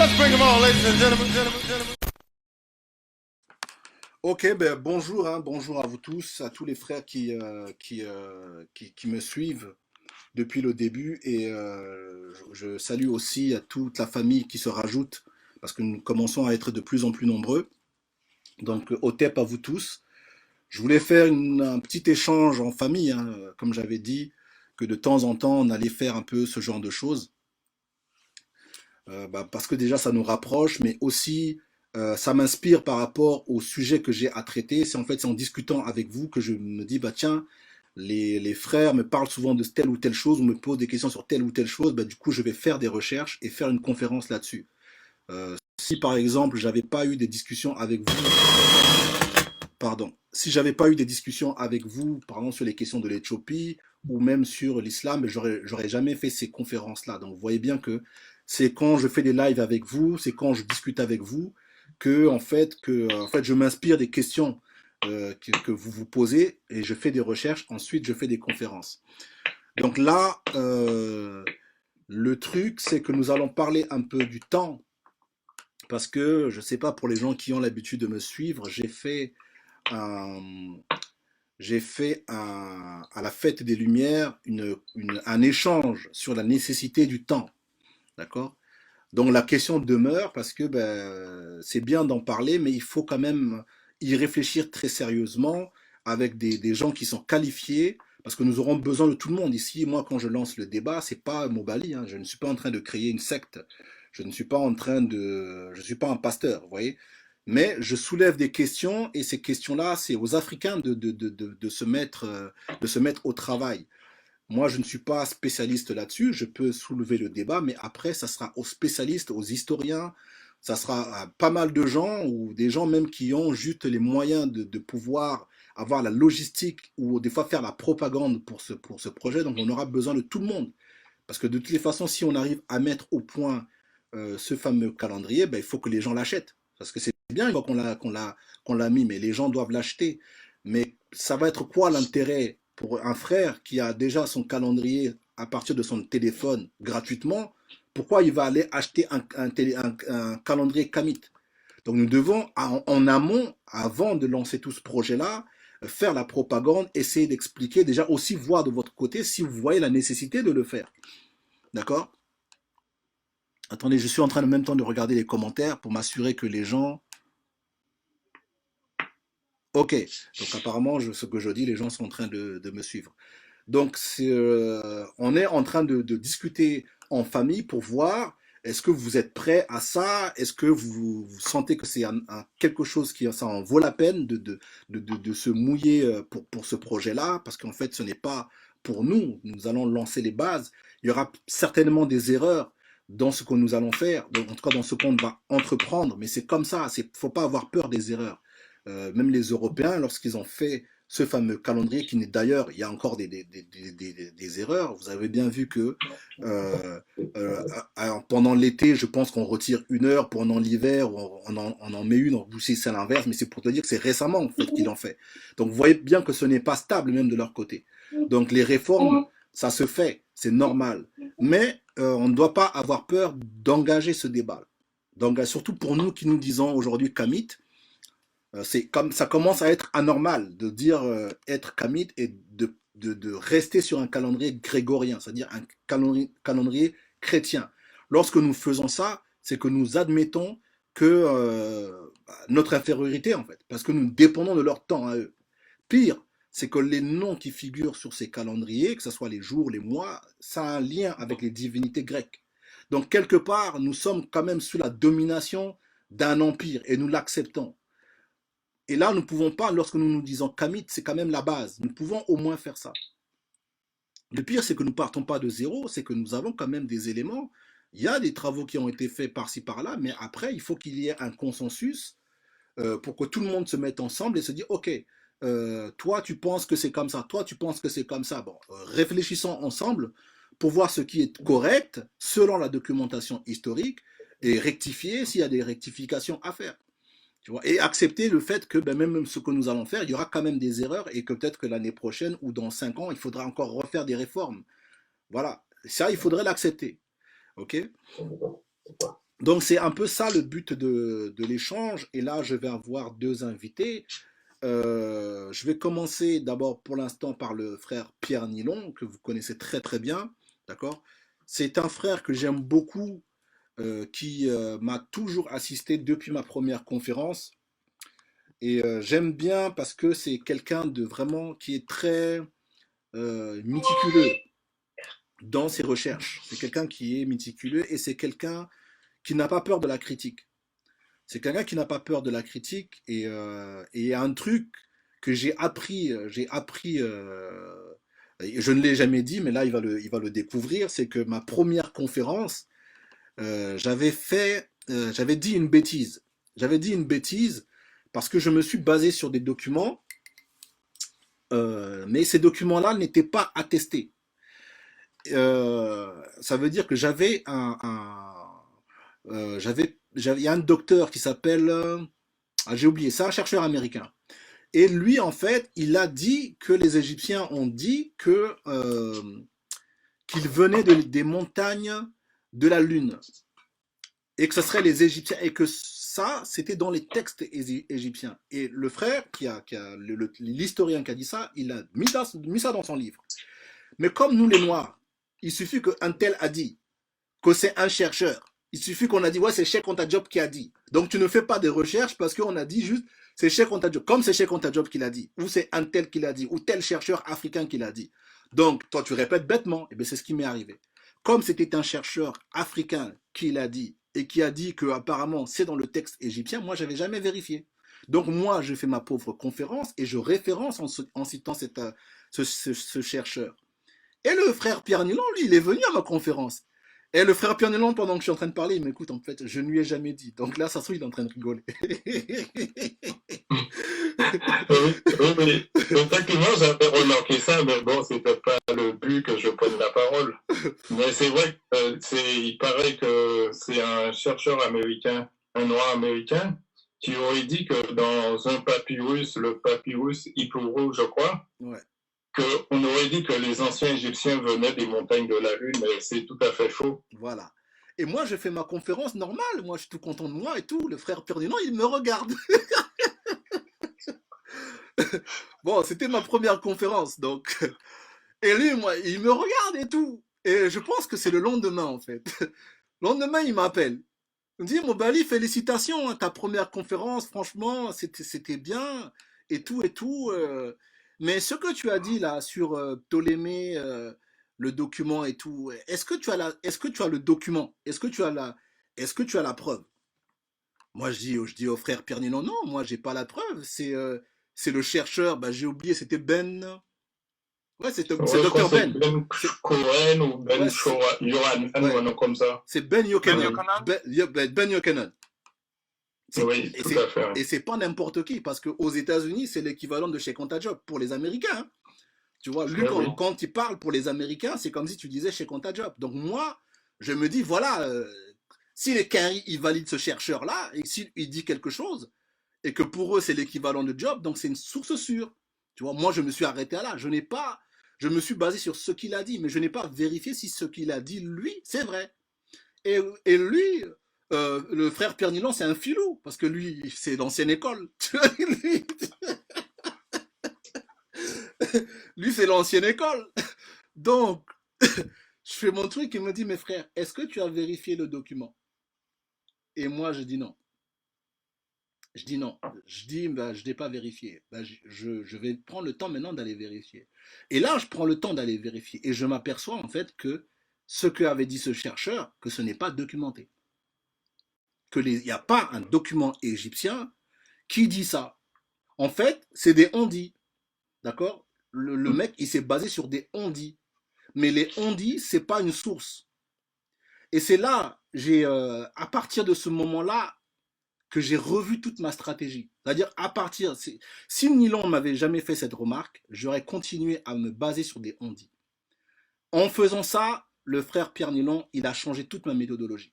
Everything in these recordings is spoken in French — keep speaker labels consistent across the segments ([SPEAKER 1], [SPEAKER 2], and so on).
[SPEAKER 1] Let's bring them on, ladies and gentlemen.
[SPEAKER 2] Ok, ben bonjour, hein, bonjour à vous tous, à tous les frères qui me suivent depuis le début et je salue aussi à toute la famille qui se rajoute parce que nous commençons à être de plus en plus nombreux. Donc au TEP à vous tous. Je voulais faire un petit échange en famille, hein, comme j'avais dit, que de temps en temps on allait faire un peu ce genre de choses. Parce que déjà ça nous rapproche, mais aussi ça m'inspire par rapport au sujet que j'ai à traiter. C'est en fait c'est en discutant avec vous que je me dis bah tiens, les frères me parlent souvent de telle ou telle chose ou me posent des questions sur telle ou telle chose. Bah, du coup je vais faire des recherches et faire une conférence là-dessus. Si par exemple j'avais pas eu des discussions avec vous, pardon, si j'avais pas eu des discussions avec vous, par exemple sur les questions de l'Éthiopie ou même sur l'islam, j'aurais jamais fait ces conférences-là. Donc vous voyez bien que c'est quand je fais des lives avec vous, c'est quand je discute avec vous que je m'inspire des questions que vous vous posez et je fais des recherches. Ensuite, je fais des conférences. Donc là, le truc, c'est que nous allons parler un peu du temps parce que je sais pas pour les gens qui ont l'habitude de me suivre, un, à la fête des Lumières un échange sur la nécessité du temps. D'accord. Donc la question demeure parce que ben, c'est bien d'en parler, mais il faut quand même y réfléchir très sérieusement avec des gens qui sont qualifiés, parce que nous aurons besoin de tout le monde ici. Moi, quand je lance le débat, c'est pas Mobali, hein, je ne suis pas en train de créer une secte, je ne suis pas en train de, je suis pas un pasteur, vous voyez. Mais je soulève des questions et ces questions-là, c'est aux Africains de se mettre au travail. Moi, je ne suis pas spécialiste là-dessus, je peux soulever le débat, mais après, ça sera aux spécialistes, aux historiens, ça sera à pas mal de gens, ou des gens même qui ont juste les moyens de pouvoir avoir la logistique, ou des fois faire la propagande pour ce projet, donc on aura besoin de tout le monde. Parce que de toutes les façons, si on arrive à mettre au point ce fameux calendrier, ben, il faut que les gens l'achètent. Parce que c'est bien une fois qu'on l'a mis, mais les gens doivent l'acheter. Mais ça va être quoi l'intérêt pour un frère qui a déjà son calendrier à partir de son téléphone gratuitement? Pourquoi il va aller acheter un calendrier Kamit? Donc nous devons, en amont, avant de lancer tout ce projet-là, faire la propagande, essayer d'expliquer, déjà aussi voir de votre côté si vous voyez la nécessité de le faire. D'accord? Attendez, je suis en train en même temps de regarder les commentaires pour m'assurer que les gens... Ok, donc apparemment, ce que je dis, les gens sont en train de me suivre. Donc, on est en train de discuter en famille pour voir est-ce que vous êtes prêts à ça? Est-ce que vous sentez que c'est quelque chose qui ça en vaut la peine de se mouiller pour ce projet-là? Parce qu'en fait, ce n'est pas pour nous. Nous allons lancer les bases. Il y aura certainement des erreurs dans ce que nous allons faire, en tout cas dans ce qu'on va entreprendre, mais c'est comme ça. Il ne faut pas avoir peur des erreurs. Même les Européens, lorsqu'ils ont fait ce fameux calendrier qui n'est d'ailleurs, il y a encore des erreurs. Vous avez bien vu que euh, pendant l'été, je pense qu'on retire 1 heure, pendant l'hiver, on en met une, en Russie c'est l'inverse, mais c'est pour te dire que c'est récemment en fait qu'ils l'ont fait. Donc vous voyez bien que ce n'est pas stable même de leur côté. Donc les réformes, ça se fait, c'est normal. Mais on ne doit pas avoir peur d'engager ce débat. Donc, surtout pour nous qui nous disons aujourd'hui Kamit, c'est comme ça commence à être anormal de dire être kamite et de rester sur un calendrier grégorien, c'est-à-dire un calendrier chrétien. Lorsque nous faisons ça, c'est que nous admettons que notre infériorité en fait, parce que nous dépendons de leur temps à eux. Pire, c'est que les noms qui figurent sur ces calendriers, que ce soit les jours, les mois, ça a un lien avec les divinités grecques. Donc quelque part, nous sommes quand même sous la domination d'un empire et nous l'acceptons. Et là, nous ne pouvons pas, lorsque nous nous disons Kamit, c'est quand même la base. Nous pouvons au moins faire ça. Le pire, c'est que nous ne partons pas de zéro, c'est que nous avons quand même des éléments. Il y a des travaux qui ont été faits par-ci, par-là, mais après, il faut qu'il y ait un consensus pour que tout le monde se mette ensemble et se dise, OK, toi, tu penses que c'est comme ça, toi, tu penses que c'est comme ça. Bon, réfléchissons ensemble pour voir ce qui est correct selon la documentation historique et rectifier s'il y a des rectifications à faire. Tu vois, et accepter le fait que ben, même ce que nous allons faire, il y aura quand même des erreurs et que peut-être que l'année prochaine ou dans 5 ans, il faudra encore refaire des réformes. Voilà, ça, il faudrait l'accepter. OK? Donc c'est un peu ça le but de l'échange. Et là, je vais avoir deux invités. Je vais commencer d'abord pour l'instant par le frère Pierre Nilon, que vous connaissez très très bien. D'accord? C'est un frère que j'aime beaucoup, qui m'a toujours assisté depuis ma première conférence. Et j'aime bien parce que c'est quelqu'un de vraiment qui est très méticuleux dans ses recherches. C'est quelqu'un qui est méticuleux et c'est quelqu'un qui n'a pas peur de la critique. C'est quelqu'un qui n'a pas peur de la critique et il y a un truc que j'ai appris, et je ne l'ai jamais dit, mais là il va le découvrir, c'est que ma première conférence, j'avais dit une bêtise. J'avais dit une bêtise parce que je me suis basé sur des documents, mais ces documents-là n'étaient pas attestés. Ça veut dire que il y a un docteur qui s'appelle, j'ai oublié, c'est un chercheur américain. Et lui, en fait, il a dit que les Égyptiens ont dit qu'ils venaient des montagnes de la Lune et que ce serait les Égyptiens et que ça, c'était dans les textes égyptiens. Et le frère, l'historien qui a dit ça, il a mis ça dans son livre. Mais comme nous, les Noirs, il suffit qu'un tel a dit que c'est un chercheur. Il suffit qu'on a dit, ouais, c'est Cheikh Anta Diop qui a dit. Donc tu ne fais pas de recherche parce qu'on a dit juste, c'est Cheikh Anta Diop. Comme c'est Cheikh Anta Diop qui l'a dit, ou c'est un tel qui l'a dit, ou tel chercheur africain qui l'a dit. Donc toi, tu répètes bêtement. Et bien c'est ce qui m'est arrivé. Comme c'était un chercheur africain qui l'a dit, et qui a dit que apparemment c'est dans le texte égyptien, moi, j'avais jamais vérifié. Donc moi, je fais ma pauvre conférence et je référence en citant ce chercheur. Et le frère Pierre Nilon, lui, il est venu à ma conférence. Et le frère Pierre Nilon, pendant que je suis en train de parler, il m'écoute, en fait, je ne lui ai jamais dit. Donc là, ça se trouve, il est en train de rigoler.
[SPEAKER 3] Oui, oui, oui. Effectivement, j'avais remarqué ça, mais bon, c'était pas le but que je prenne la parole. Mais c'est vrai que il paraît que c'est un chercheur américain, un noir américain, qui aurait dit que dans un papyrus, le papyrus Ipuru, je crois,
[SPEAKER 2] Ouais,
[SPEAKER 3] qu'on aurait dit que les anciens Égyptiens venaient des montagnes de la Lune, mais c'est tout à fait faux.
[SPEAKER 2] voilà. Et moi, je fais ma conférence normale. Moi, je suis tout content de moi et tout. Le frère Pierre Nilon, il me regarde. Bon, c'était ma première conférence, donc. Et lui, moi, il me regarde et tout. Et je pense que c'est le lendemain, en fait. Le lendemain, il m'appelle. Il me dit, mon Bali, félicitations, hein, ta première conférence, franchement, c'était bien, et tout, et tout. Mais ce que tu as dit là sur Ptolémée, le document et tout, est-ce que tu as le document? Est-ce que tu as la preuve? Moi, je dis au frère Pierre Nilon, non, moi, j'ai pas la preuve. C'est le chercheur, bah, j'ai oublié, c'était Ben. Ouais, c'est
[SPEAKER 3] Ouais, je crois que
[SPEAKER 2] docteur
[SPEAKER 3] c'est
[SPEAKER 2] Ben.
[SPEAKER 3] Ben
[SPEAKER 2] C'est,
[SPEAKER 3] Cohen ou Ben
[SPEAKER 2] ouais,
[SPEAKER 3] Yohan, ou
[SPEAKER 2] ouais,
[SPEAKER 3] un nom comme ça.
[SPEAKER 2] c'est Ben
[SPEAKER 1] Ben
[SPEAKER 2] Yokenan.
[SPEAKER 3] Oui,
[SPEAKER 1] Yokanan?
[SPEAKER 2] Ben Yokenan.
[SPEAKER 3] oui,
[SPEAKER 2] Et
[SPEAKER 3] tout à fait.
[SPEAKER 2] c'est pas n'importe qui, parce qu'aux États-Unis, c'est l'équivalent de chez Job pour les Américains, hein. Tu vois, lui,
[SPEAKER 3] Oui, oui.
[SPEAKER 2] quand il parle pour les Américains, c'est comme si tu disais chez Job. Donc moi, je me dis, voilà, si les Quinry, ils valident ce chercheur-là, et s'il dit quelque chose, et que pour eux, c'est l'équivalent de Job, donc c'est une source sûre. Tu vois, moi, je me suis arrêté à là. Je me suis basé sur ce qu'il a dit, mais je n'ai pas vérifié si ce qu'il a dit, lui, c'est vrai. Et lui, le frère Pierre Nilon, c'est un filou, parce que lui, c'est l'ancienne école. lui, lui, c'est l'ancienne école. Donc, je fais mon truc, il me dit, mes frères, est-ce que tu as vérifié le document? Et moi, je dis non. Je dis non. Je dis, bah, je n'ai pas vérifié. Bah, je vais prendre le temps maintenant d'aller vérifier. Et là, je prends le temps d'aller vérifier. Et je m'aperçois en fait que ce que avait dit ce chercheur, que ce n'est pas documenté. Il n'y a pas un document égyptien qui dit ça. En fait, c'est des on-dit. D'accord? Le mec, il s'est basé sur des on-dit. Mais les on-dit, c'est pas une source. Et c'est là, à partir de ce moment-là, que j'ai revu toute ma stratégie. C'est-à-dire, si Nilon m'avait jamais fait cette remarque, j'aurais continué à me baser sur des on-dit. En faisant ça, le frère Pierre Nilon, il a changé toute ma méthodologie.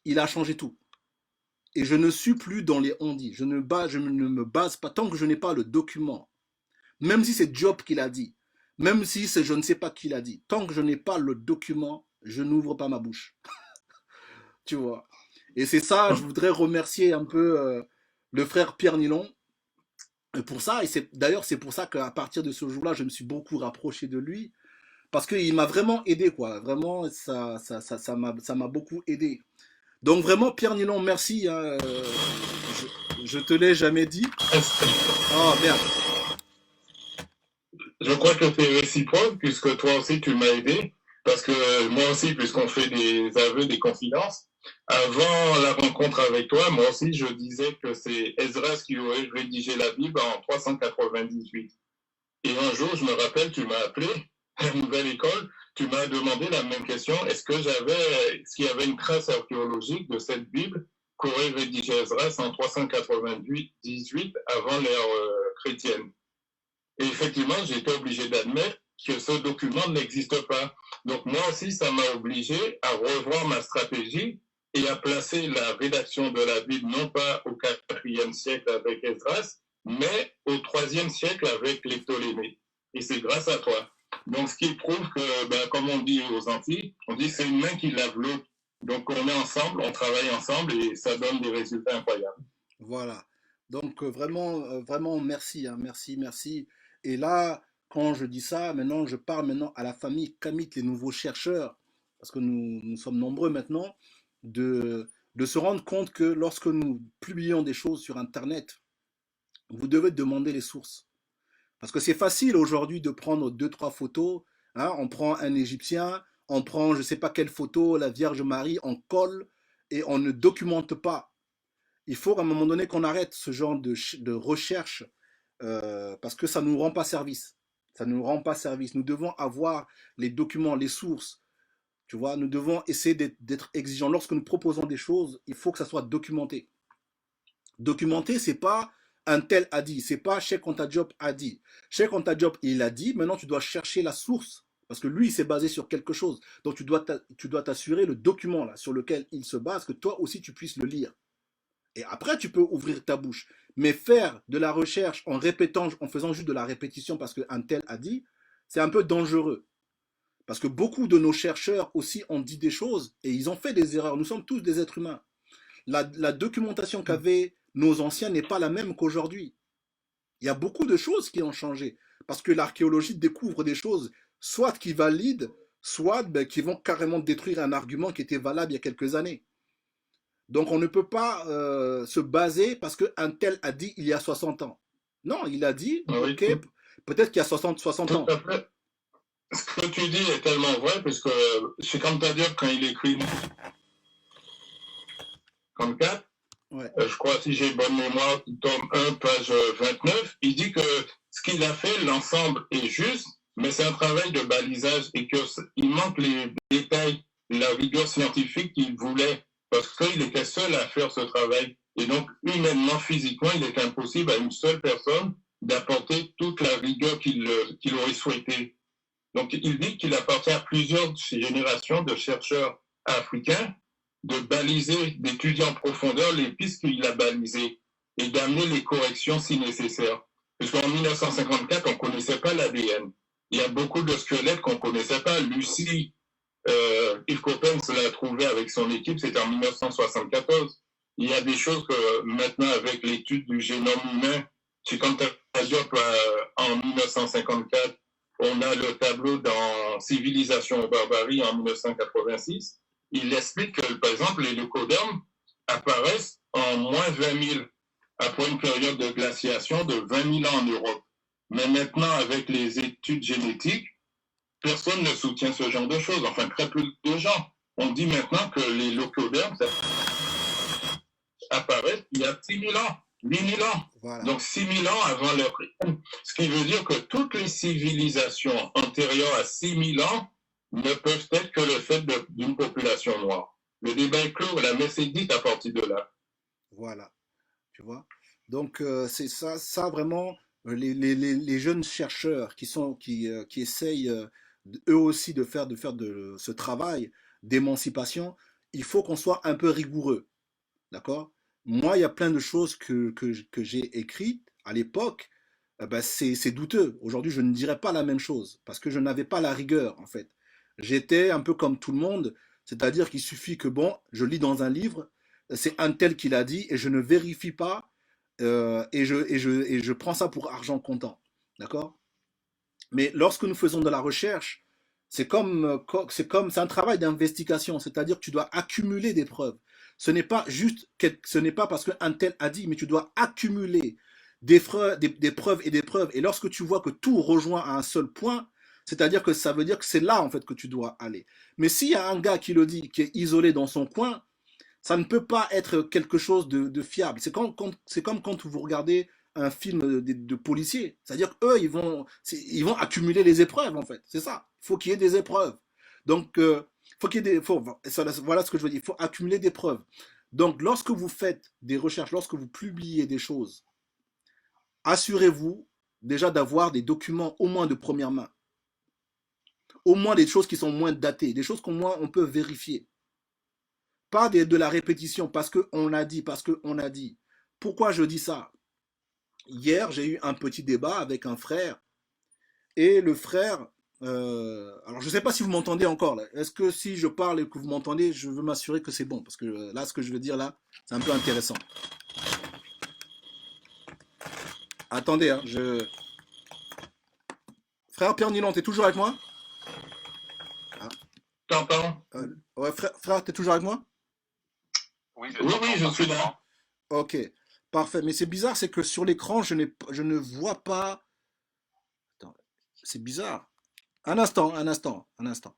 [SPEAKER 2] Il a changé tout. Et je ne suis plus dans les on-dit. Je ne me base pas, tant que je n'ai pas le document, même si c'est Job qui l'a dit, même si c'est je ne sais pas qui l'a dit, tant que je n'ai pas le document, je n'ouvre pas ma bouche. Tu vois. Et c'est ça, je voudrais remercier un peu le frère Pierre Nilon pour ça. Et d'ailleurs, c'est pour ça qu'à partir de ce jour-là, je me suis beaucoup rapproché de lui. Parce qu'il m'a vraiment aidé, quoi. Vraiment, ça m'a beaucoup aidé. Donc vraiment, Pierre Nilon, merci, hein, je te l'ai jamais dit. Oh merde.
[SPEAKER 3] Je crois que c'est réciproque, puisque toi aussi tu m'as aidé, parce que moi aussi, puisqu'on fait des aveux, des confidences, avant la rencontre avec toi, moi aussi je disais que c'est Esdras qui aurait rédigé la Bible en 398. Et un jour, je me rappelle, tu m'as appelé à la nouvelle école, tu m'as demandé la même question, est-ce qu'il y avait une trace archéologique de cette Bible qu'aurait rédigé Esdras en 398 avant l'ère chrétienne? Et effectivement, j'ai été obligé d'admettre que ce document n'existe pas. Donc moi aussi, ça m'a obligé à revoir ma stratégie et à placer la rédaction de la Bible non pas au IVe siècle avec Esdras, mais au IIIe siècle avec les Ptolémées. Et c'est grâce à toi. Donc ce qui prouve que, ben, comme on dit aux Antilles, on dit c'est une main qui lave l'autre. Donc on est ensemble, on travaille ensemble et ça donne des résultats incroyables.
[SPEAKER 2] Voilà. Donc vraiment merci, hein, merci, merci. Et là, quand je dis ça, maintenant, je parle maintenant à la famille Kamit, les nouveaux chercheurs, parce que nous sommes nombreux maintenant, de se rendre compte que lorsque nous publions des choses sur Internet, vous devez demander les sources. Parce que c'est facile aujourd'hui de prendre deux, trois photos, hein, on prend un Égyptien, on prend je ne sais pas quelle photo, la Vierge Marie, on colle et on ne documente pas. Il faut à un moment donné qu'on arrête ce genre de recherche parce que ça ne nous rend pas service. Ça ne nous rend pas service. Nous devons avoir les documents, les sources. Tu vois, nous devons essayer d'être exigeants. Lorsque nous proposons des choses, il faut que ça soit documenté. Documenté, c'est pas un tel a dit, c'est pas Cheikh Anta Diop a dit. Cheikh Anta Diop, il a dit, maintenant tu dois chercher la source. Parce que lui, il s'est basé sur quelque chose. Donc tu dois t'assurer le document là, sur lequel il se base, que toi aussi tu puisses le lire. Et après, tu peux ouvrir ta bouche. Mais faire de la recherche en répétant, en faisant juste de la répétition parce qu'un tel a dit, c'est un peu dangereux. Parce que beaucoup de nos chercheurs aussi ont dit des choses et ils ont fait des erreurs. Nous sommes tous des êtres humains. La documentation qu'avaient nos anciens n'est pas la même qu'aujourd'hui. Il y a beaucoup de choses qui ont changé. Parce que l'archéologie découvre des choses, soit qui valident, soit qui vont carrément détruire un argument qui était valable il y a quelques années. Donc on ne peut pas se baser parce qu'un tel a dit il y a 60 ans. Non, il a dit,
[SPEAKER 3] Oui,
[SPEAKER 2] ok, peut-être qu'il y a 60
[SPEAKER 3] tout
[SPEAKER 2] ans.
[SPEAKER 3] à fait. Ce que tu dis est tellement vrai, puisque Cheikh Anta Diop, quand il écrit 34,
[SPEAKER 2] Ouais,
[SPEAKER 3] je crois, si j'ai bonne mémoire, tome 1, page 29, il dit que ce qu'il a fait, l'ensemble est juste, mais c'est un travail de balisage et qu'il manque les détails, la rigueur scientifique qu'il voulait, parce qu'il était seul à faire ce travail. Et donc, humainement, physiquement, il est impossible à une seule personne d'apporter toute la rigueur qu'il aurait souhaité. Donc, il dit qu'il appartient à plusieurs générations de chercheurs africains de baliser, d'étudier en profondeur les pistes qu'il a balisées et d'amener les corrections si nécessaire. Parce qu'en 1954, on ne connaissait pas l'ADN. Il y a beaucoup de squelettes qu'on ne connaissait pas. Lucie, Yves Coppens l'a trouvé avec son équipe, c'était en 1974. Il y a des choses que maintenant, avec l'étude du génome humain, c'est comme Diop en 1954, on a le tableau dans Civilisation et barbarie en 1986. Il explique que, par exemple, les leucodermes apparaissent en moins 20 000 après une période de glaciation de 20 000 ans en Europe. Mais maintenant, avec les études génétiques, personne ne soutient ce genre de choses. Enfin, très peu de gens. On dit maintenant que les leucodermes apparaissent il y a 6 000 ans, 8 000 ans.
[SPEAKER 2] voilà.
[SPEAKER 3] Donc 6 000 ans avant leur... Ce qui veut dire que toutes les civilisations antérieures à 6 000 ans ne peuvent être que le fait d'une population noire. Le débat est clos, la messe est dite à partir de là.
[SPEAKER 2] Voilà. Tu vois. Donc c'est ça vraiment, les jeunes chercheurs qui essayent eux aussi de ce travail d'émancipation, il faut qu'on soit un peu rigoureux. D'accord? Moi, il y a plein de choses que j'ai écrites à l'époque. Ben, c'est douteux. Aujourd'hui, je ne dirais pas la même chose parce que je n'avais pas la rigueur, en fait. J'étais un peu comme tout le monde, c'est-à-dire qu'il suffit que, bon, je lis dans un livre, c'est un tel qui l'a dit et je ne vérifie pas et je prends ça pour argent comptant. D'accord? Mais lorsque nous faisons de la recherche, c'est un travail d'investigation, c'est-à-dire que tu dois accumuler des preuves. Ce n'est pas parce qu'un tel a dit, mais tu dois accumuler des preuves et des preuves. Et lorsque tu vois que tout rejoint à un seul point, c'est-à-dire que ça veut dire que c'est là en fait que tu dois aller. Mais s'il y a un gars qui le dit, qui est isolé dans son coin, ça ne peut pas être quelque chose de fiable. C'est comme quand vous regardez un film de policiers. C'est-à-dire qu'eux, ils vont accumuler les épreuves, en fait. C'est ça. Il faut qu'il y ait des épreuves. Donc, faut qu'il y ait voilà ce que je veux dire. Il faut accumuler des preuves. Donc, lorsque vous faites des recherches, lorsque vous publiez des choses, assurez-vous déjà d'avoir des documents au moins de première main. Au moins des choses qui sont moins datées, des choses qu'au moins on peut vérifier. Pas de la répétition parce qu'on a dit, parce qu'on a dit. Pourquoi je dis ça? Hier, j'ai eu un petit débat avec un frère. Et le frère, alors je ne sais pas si vous m'entendez encore là. Est-ce que si je parle et que vous m'entendez, je veux m'assurer que c'est bon. Parce que là, ce que je veux dire là, c'est un peu intéressant. Attendez, hein, Frère Pierre Nilon, t'es toujours avec moi?
[SPEAKER 3] T'entends?
[SPEAKER 2] Ouais, frère, t'es toujours avec moi?
[SPEAKER 4] Oui,
[SPEAKER 3] Oui, oui, je suis là.
[SPEAKER 2] Ok, parfait. Mais c'est bizarre, c'est que sur l'écran, je ne vois pas. Attends, c'est bizarre. Un instant, un instant, un instant.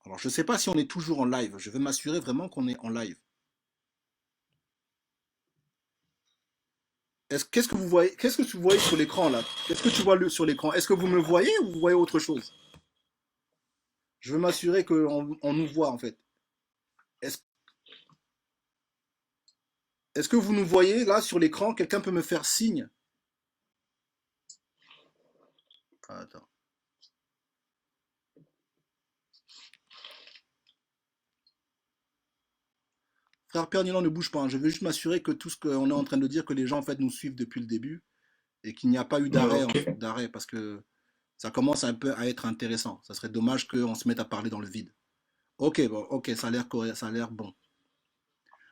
[SPEAKER 2] Alors, je ne sais pas si on est toujours en live. Je veux m'assurer vraiment qu'on est en live. Qu'est-ce que vous voyez? Qu'est-ce que tu voyez sur l'écran là? Qu'est-ce que tu vois sur l'écran? Est-ce que vous me voyez ou vous voyez autre chose? Je veux m'assurer qu'on nous voit en fait. Est-ce est-ce que vous nous voyez là sur l'écran? Quelqu'un peut me faire signe? Ah, attends. Frère Père Nilan, ne bouge pas, hein. Je veux juste m'assurer que tout ce qu'on est en train de dire, que les gens en fait nous suivent depuis le début et qu'il n'y a pas eu d'arrêt,
[SPEAKER 3] Ok.
[SPEAKER 2] d'arrêt, parce que ça commence un peu à être intéressant. Ça serait dommage qu'on se mette à parler dans le vide. Ok, bon, ok, ça a l'air correct, ça a l'air bon.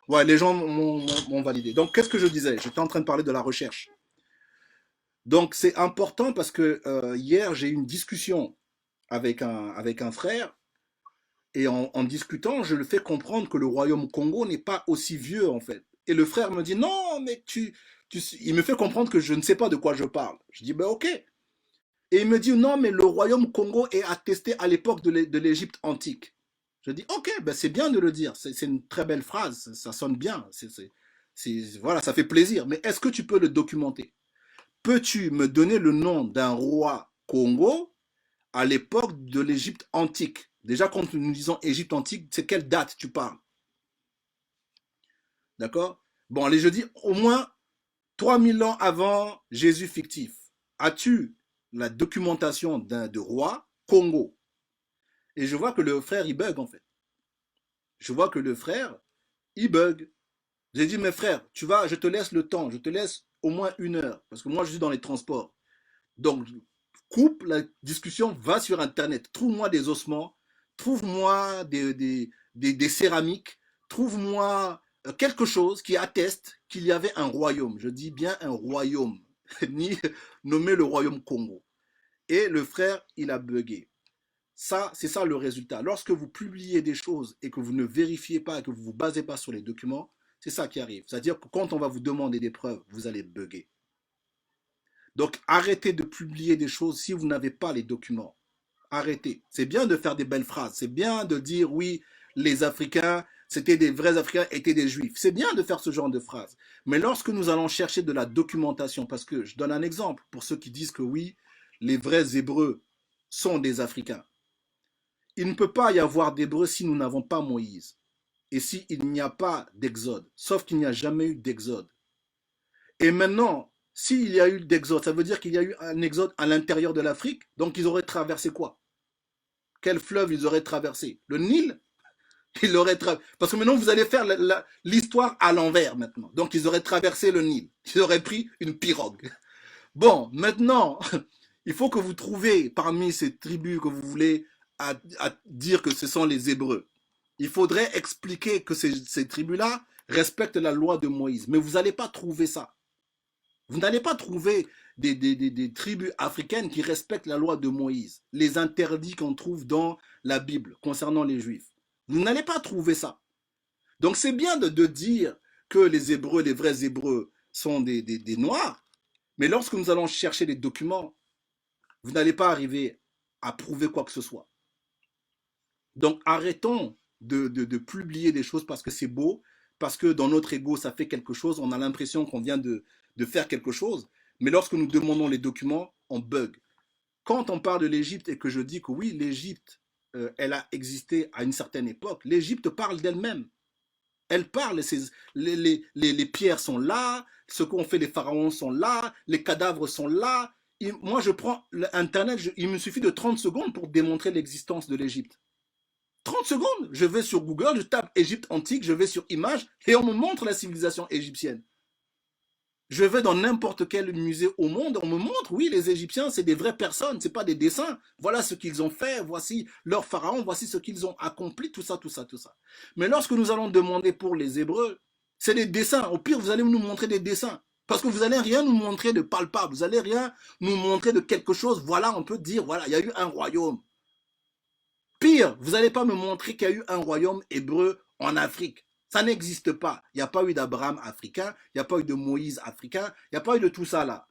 [SPEAKER 2] Ouais, les gens m'ont validé. Donc, qu'est-ce que je disais? J'étais en train de parler de la recherche. Donc, c'est important parce que hier, j'ai eu une discussion avec un frère. Et en discutant, je le fais comprendre que le royaume Congo n'est pas aussi vieux, en fait. Et le frère me dit, non, mais il me fait comprendre que je ne sais pas de quoi je parle. Je dis, ben ok. Et il me dit, non, mais le royaume Congo est attesté à l'époque de l'Égypte antique. Je dis, ok, ben c'est bien de le dire. C'est une très belle phrase. Ça sonne bien. Voilà, ça fait plaisir. Mais est-ce que tu peux le documenter? Peux-tu me donner le nom d'un roi Congo à l'époque de l'Égypte antique? Déjà, quand nous disons Égypte antique, c'est quelle date tu parles? D'accord? Bon, allez, je dis au moins 3000 ans avant Jésus fictif. As-tu la documentation de roi Congo? Et je vois que le frère, il bug en fait. Je vois que le frère, il bug. J'ai dit, mes frères, je te laisse le temps, je te laisse au moins 1 heure, parce que moi, je suis dans les transports. Donc, coupe la discussion, va sur Internet, trouve-moi des ossements, trouve-moi des céramiques, trouve-moi quelque chose qui atteste qu'il y avait un royaume. Je dis bien un royaume, ni nommé le royaume Congo. Et le frère, il a bugué. Ça, c'est ça le résultat. Lorsque vous publiez des choses et que vous ne vérifiez pas, et que vous ne vous basez pas sur les documents, c'est ça qui arrive. C'est-à-dire que quand on va vous demander des preuves, vous allez bugger. Donc, arrêtez de publier des choses si vous n'avez pas les documents. Arrêtez. C'est bien de faire des belles phrases. C'est bien de dire, oui, les Africains, c'était des vrais Africains, étaient des Juifs. C'est bien de faire ce genre de phrases. Mais lorsque nous allons chercher de la documentation, parce que je donne un exemple pour ceux qui disent que oui, les vrais Hébreux sont des Africains. Il ne peut pas y avoir d'Hébreux si nous n'avons pas Moïse. Et s'il n'y a pas d'Exode. Sauf qu'il n'y a jamais eu d'Exode. Et maintenant, s'il y a eu d'exode, ça veut dire qu'il y a eu un exode à l'intérieur de l'Afrique. Donc ils auraient traversé quoi? Quel fleuve ils auraient traversé? Le Nil? Ils auraient Parce que maintenant vous allez faire l'histoire à l'envers maintenant. Donc ils auraient traversé le Nil. Ils auraient pris une pirogue. Bon, maintenant, il faut que vous trouviez parmi ces tribus que vous voulez à dire que ce sont les Hébreux. Il faudrait expliquer que ces tribus-là respectent la loi de Moïse. Mais vous n'allez pas trouver ça. Vous n'allez pas trouver des tribus africaines qui respectent la loi de Moïse, les interdits qu'on trouve dans la Bible concernant les Juifs. Vous n'allez pas trouver ça. Donc c'est bien de dire que les Hébreux, les vrais Hébreux, sont des Noirs, mais lorsque nous allons chercher des documents, vous n'allez pas arriver à prouver quoi que ce soit. Donc arrêtons de publier des choses parce que c'est beau, parce que dans notre ego ça fait quelque chose, on a l'impression qu'on vient de faire quelque chose, mais lorsque nous demandons les documents, on bug. Quand on parle de l'Égypte et que je dis que oui, l'Égypte, elle a existé à une certaine époque, l'Égypte parle d'elle-même. Elle parle, les pierres sont là, ce qu'ont fait les pharaons sont là, les cadavres sont là. Et moi, je prends Internet, il me suffit de 30 secondes pour démontrer l'existence de l'Égypte. 30 secondes, je vais sur Google, je tape Égypte antique, je vais sur Images et on me montre la civilisation égyptienne. Je vais dans n'importe quel musée au monde, on me montre, oui, les Égyptiens, c'est des vraies personnes, c'est pas des dessins. Voilà ce qu'ils ont fait, voici leurs pharaons, voici ce qu'ils ont accompli, tout ça, tout ça, tout ça. Mais lorsque nous allons demander pour les Hébreux, c'est des dessins. Au pire, vous allez nous montrer des dessins. Parce que vous n'allez rien nous montrer de palpable, vous n'allez rien nous montrer de quelque chose. Voilà, on peut dire, voilà, il y a eu un royaume. Pire, vous n'allez pas me montrer qu'il y a eu un royaume hébreu en Afrique. Ça n'existe pas. Il n'y a pas eu d'Abraham africain, il n'y a pas eu de Moïse africain, il n'y a pas eu de tout ça là.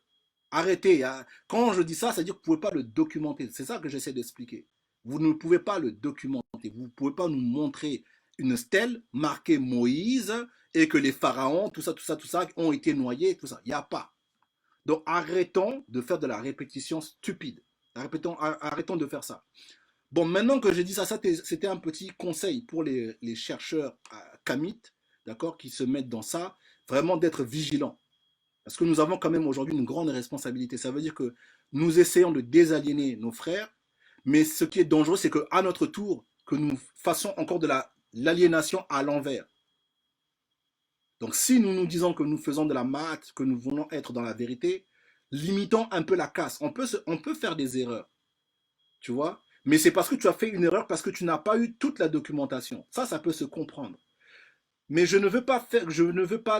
[SPEAKER 2] Arrêtez. Quand je dis ça, ça veut dire que vous ne pouvez pas le documenter. C'est ça que j'essaie d'expliquer. Vous ne pouvez pas le documenter. Vous ne pouvez pas nous montrer une stèle marquée Moïse et que les pharaons, tout ça, ont été noyés, tout ça. Il n'y a pas. Donc arrêtons de faire de la répétition stupide. Arrêtons de faire ça. Bon, maintenant que j'ai dit ça, c'était un petit conseil pour les chercheurs kamites, d'accord, qui se mettent dans ça, vraiment d'être vigilants. Parce que nous avons quand même aujourd'hui une grande responsabilité. Ça veut dire que nous essayons de désaliéner nos frères, mais ce qui est dangereux, c'est qu'à notre tour, que nous fassions encore de l'aliénation à l'envers. Donc si nous nous disons que nous faisons de la maths, que nous voulons être dans la vérité, limitons un peu la casse. On peut faire des erreurs, tu vois. Mais c'est parce que tu as fait une erreur, parce que tu n'as pas eu toute la documentation. Ça peut se comprendre. Mais je ne veux pas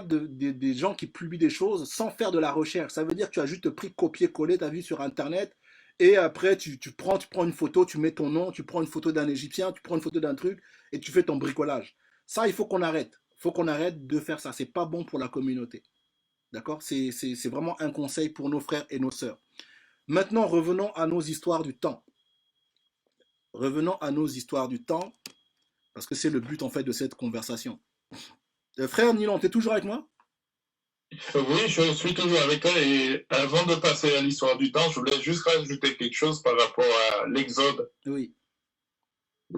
[SPEAKER 2] des gens qui publient des choses sans faire de la recherche. Ça veut dire que tu as juste pris copier-coller, tu as vu sur Internet, et après tu prends une photo, tu mets ton nom, tu prends une photo d'un Égyptien, tu prends une photo d'un truc, et tu fais ton bricolage. Ça, il faut qu'on arrête. Il faut qu'on arrête de faire ça. C'est pas bon pour la communauté. D'accord? C'est vraiment un conseil pour nos frères et nos sœurs. Maintenant, revenons à nos histoires du temps. Revenons à nos histoires du temps, parce que c'est le but en fait de cette conversation. Frère Nilon, tu es toujours avec moi?
[SPEAKER 3] Oui, je suis toujours avec toi et avant de passer à l'histoire du temps, je voulais juste rajouter quelque chose par rapport à l'Exode.
[SPEAKER 2] Oui.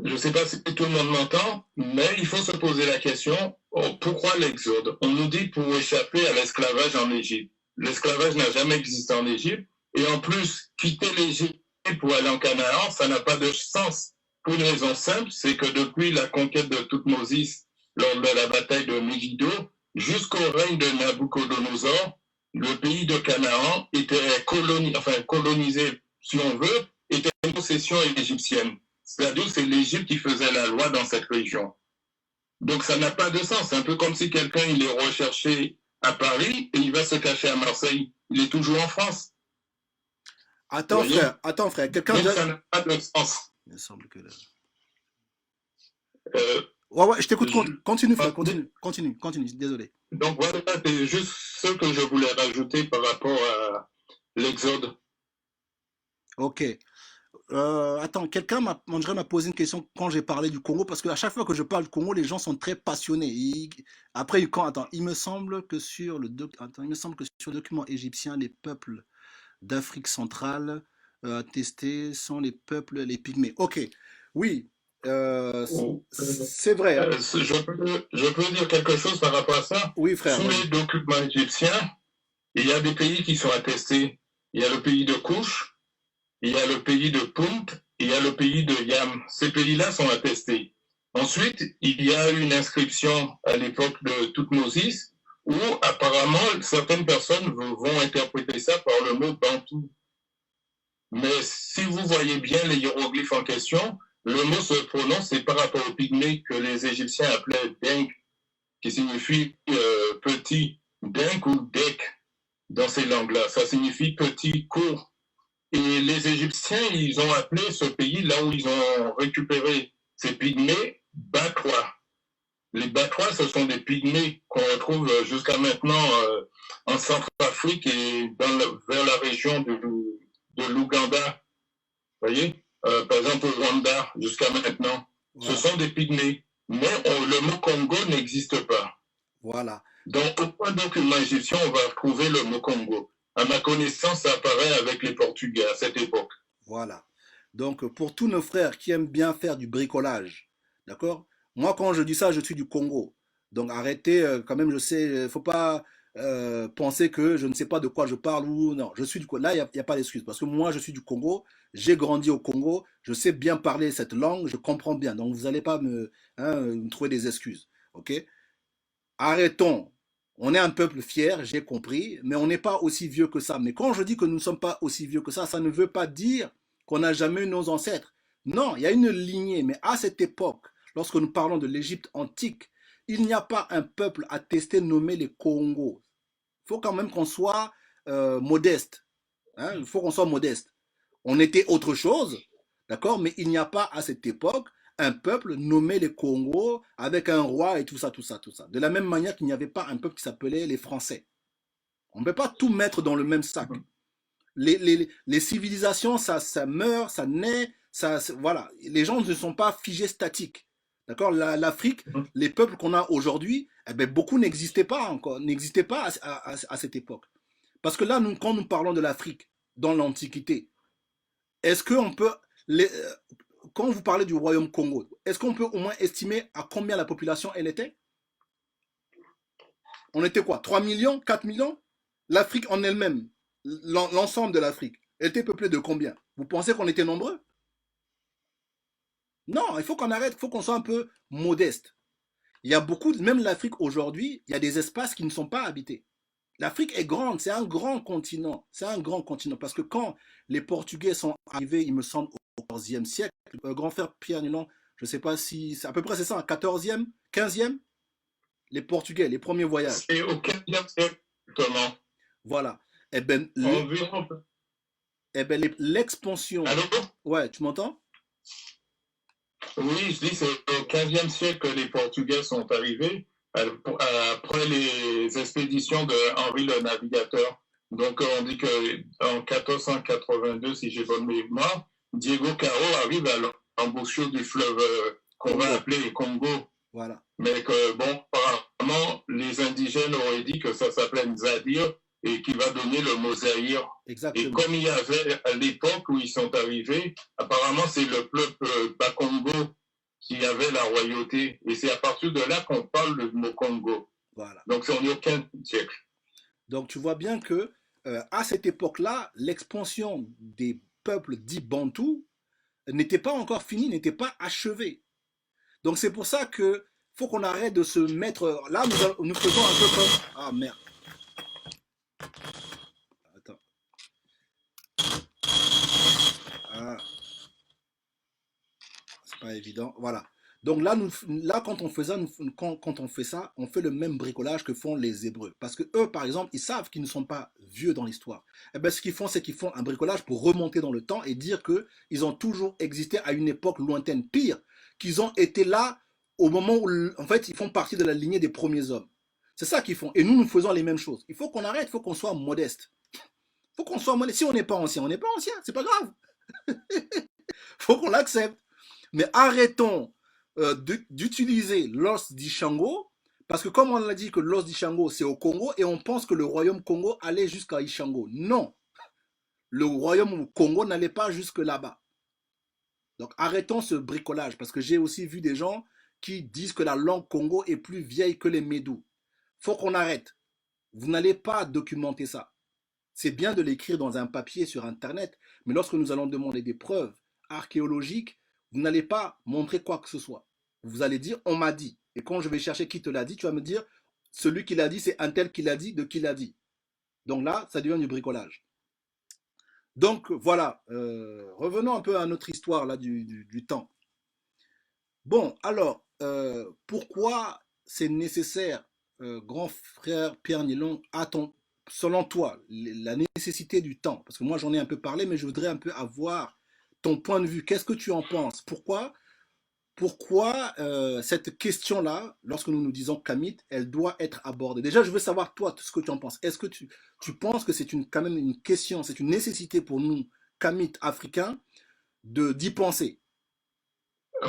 [SPEAKER 3] Je ne sais pas si tout le monde m'entend, mais il faut se poser la question, pourquoi l'Exode? On nous dit pour échapper à l'esclavage en Égypte. L'esclavage n'a jamais existé en Égypte et en plus, quitter l'Égypte pour aller en Canaan, ça n'a pas de sens. Pour une raison simple, c'est que depuis la conquête de Toutmosis lors de la bataille de Megiddo, jusqu'au règne de Nabucodonosor, le pays de Canaan était colonisé, si on veut, était une possession égyptienne. C'est-à-dire que c'est l'Égypte qui faisait la loi dans cette région. Donc ça n'a pas de sens. C'est un peu comme si quelqu'un il est recherché à Paris et il va se cacher à Marseille. Il est toujours en France.
[SPEAKER 2] Attends frère, quelqu'un...
[SPEAKER 3] Donc ça n'a pas de sens.
[SPEAKER 2] Il me semble que... Ouais, je t'écoute, continue frère, continue, désolé.
[SPEAKER 3] Donc voilà, c'est juste ce que je voulais rajouter par rapport à l'Exode.
[SPEAKER 2] Ok. Attends, quelqu'un m'a posé une question quand j'ai parlé du Congo, parce qu'à chaque fois que je parle du Congo, les gens sont très passionnés. Après, il me semble que sur le document égyptien, les peuples d'Afrique centrale attestés sont les peuples, les Pygmées. Ok, oui, c'est vrai. Hein.
[SPEAKER 3] Je peux dire quelque chose par rapport à ça?
[SPEAKER 2] Oui, frère.
[SPEAKER 3] Sous les documents égyptiens, il y a des pays qui sont attestés. Il y a le pays de Couche, il y a le pays de Punt, il y a le pays de Yam. Ces pays-là sont attestés. Ensuite, il y a une inscription à l'époque de Toutmosis où apparemment certaines personnes vont interpréter ça par le mot Bantou. Mais si vous voyez bien les hiéroglyphes en question, le mot se prononce, c'est par rapport aux pygmées que les Égyptiens appelaient denk, qui signifie petit, denk ou dek dans ces langues-là. Ça signifie petit, court. Et les Égyptiens, ils ont appelé ce pays, là où ils ont récupéré ces pygmées, Bakwa. Les Bakwa, ce sont des pygmées qu'on retrouve jusqu'à maintenant en Centrafrique et vers la région de l'Ouganda. Vous voyez, par exemple au Rwanda, jusqu'à maintenant.
[SPEAKER 2] Voilà.
[SPEAKER 3] Ce sont des pygmées. Mais le mot Congo n'existe pas.
[SPEAKER 2] Voilà.
[SPEAKER 3] Dans aucun document égyptien, on va trouver le mot Congo. À ma connaissance, ça apparaît avec les Portugais à cette époque.
[SPEAKER 2] Voilà. Donc, pour tous nos frères qui aiment bien faire du bricolage, d'accord? Moi, quand je dis ça, je suis du Congo. Donc, arrêtez, quand même, je sais, il ne faut pas penser que je ne sais pas de quoi je parle ou non. Je suis du Congo. Là, il n'y a pas d'excuse. Parce que moi, je suis du Congo. J'ai grandi au Congo. Je sais bien parler cette langue. Je comprends bien. Donc, vous n'allez pas me trouver des excuses. OK? Arrêtons. On est un peuple fier, j'ai compris, mais on n'est pas aussi vieux que ça. Mais quand je dis que nous ne sommes pas aussi vieux que ça ne veut pas dire qu'on n'a jamais eu nos ancêtres. Non, il y a une lignée, mais à cette époque, lorsque nous parlons de l'Égypte antique, il n'y a pas un peuple attesté nommé les Congos. Il faut quand même qu'on soit modeste. Hein, il faut qu'on soit modeste. On était autre chose, d'accord, mais il n'y a pas à cette époque un peuple nommé les Congos avec un roi et tout ça, tout ça, tout ça. De la même manière qu'il n'y avait pas un peuple qui s'appelait les Français. On ne peut pas tout mettre dans le même sac. Les civilisations, ça meurt, ça naît, voilà. Les gens ne sont pas figés statiques. D'accord? L'Afrique, les peuples qu'on a aujourd'hui, eh ben, beaucoup n'existaient pas encore, n'existaient pas à cette époque. Parce que là, quand nous parlons de l'Afrique, dans l'Antiquité, est-ce qu'on peut... quand vous parlez du royaume Congo, est-ce qu'on peut au moins estimer à combien la population elle était? On était quoi? 3 millions? 4 millions? L'Afrique en elle-même, l'ensemble de l'Afrique, elle était peuplée de combien? Vous pensez qu'on était nombreux? Non, il faut qu'on arrête, il faut qu'on soit un peu modeste. Il y a beaucoup, même l'Afrique aujourd'hui, il y a des espaces qui ne sont pas habités. L'Afrique est grande, c'est un grand continent. C'est un grand continent. Parce que quand les Portugais sont arrivés, il me semble, au 14e siècle, grand frère Pierre Nilon, je ne sais pas si, à peu près c'est ça, 14e, 15e, les Portugais, les premiers voyages.
[SPEAKER 3] C'est au 15e siècle, exactement.
[SPEAKER 2] Voilà. Eh ben, l'expansion.
[SPEAKER 3] Allô?
[SPEAKER 2] Ouais, tu m'entends?
[SPEAKER 3] Oui, je dis c'est au 15e siècle que les Portugais sont arrivés, après les expéditions d'Henri le Navigateur. Donc, on dit qu'en 1482, si j'ai bonne mémoire, Diego Caro arrive à l'embouchure du fleuve qu'on va appeler le Congo.
[SPEAKER 2] Voilà.
[SPEAKER 3] Mais que, bon, apparemment, les indigènes auraient dit que ça s'appelait Nzadir et qui va donner le mot Zaïre.
[SPEAKER 2] Exactement.
[SPEAKER 3] Et comme il y avait à l'époque où ils sont arrivés, apparemment c'est le peuple Bakongo qui avait la royauté. Et c'est à partir de là qu'on parle du mot Congo.
[SPEAKER 2] Voilà.
[SPEAKER 3] Donc c'est au 15e siècle.
[SPEAKER 2] Donc tu vois bien que à cette époque-là, l'expansion des peuples dits bantous n'était pas encore finie, n'était pas achevée. Donc c'est pour ça que faut qu'on arrête de se mettre. Là, nous faisons un peu comme. Ah merde. Attends. Ah. C'est pas évident. Voilà. Donc là, quand on fait ça, quand on fait ça, on fait le même bricolage que font les Hébreux. Parce que eux, par exemple, ils savent qu'ils ne sont pas vieux dans l'histoire. Et bien, ce qu'ils font, c'est qu'ils font un bricolage pour remonter dans le temps et dire qu'ils ont toujours existé à une époque lointaine. Pire, qu'ils ont été là au moment où, en fait, ils font partie de la lignée des premiers hommes. C'est ça qu'ils font. Et nous faisons les mêmes choses. Il faut qu'on arrête, il faut qu'on soit modeste. Il faut qu'on soit modeste. Si on n'est pas ancien, on n'est pas ancien. C'est pas grave. Il faut qu'on l'accepte. Mais arrêtons d'utiliser l'os d'Ishango, parce que comme on l'a dit que l'os d'Ishango c'est au Congo, et on pense que le royaume Congo allait jusqu'à Ishango. Non, le royaume Congo n'allait pas jusque là-bas. Donc arrêtons ce bricolage, parce que j'ai aussi vu des gens qui disent que la langue Congo est plus vieille que les Médous. Faut qu'on arrête. Vous n'allez pas documenter ça. C'est bien de l'écrire dans un papier sur Internet, mais lorsque nous allons demander des preuves archéologiques, vous n'allez pas montrer quoi que ce soit. Vous allez dire, on m'a dit. Et quand je vais chercher qui te l'a dit, tu vas me dire, celui qui l'a dit, c'est un tel qui l'a dit, de qui l'a dit. Donc là, ça devient du bricolage. Donc voilà, revenons un peu à notre histoire là, du temps. Bon, alors, pourquoi c'est nécessaire, grand frère Pierre Nilon, selon toi, la nécessité du temps? Parce que moi j'en ai un peu parlé, mais je voudrais un peu avoir ton point de vue. Qu'est-ce que tu en penses? Pourquoi cette question-là, lorsque nous nous disons Kamit, elle doit être abordée? Déjà, je veux savoir toi ce que tu en penses. Est-ce que tu penses que c'est quand même une question, c'est une nécessité pour nous, Kamit africains, d'y penser?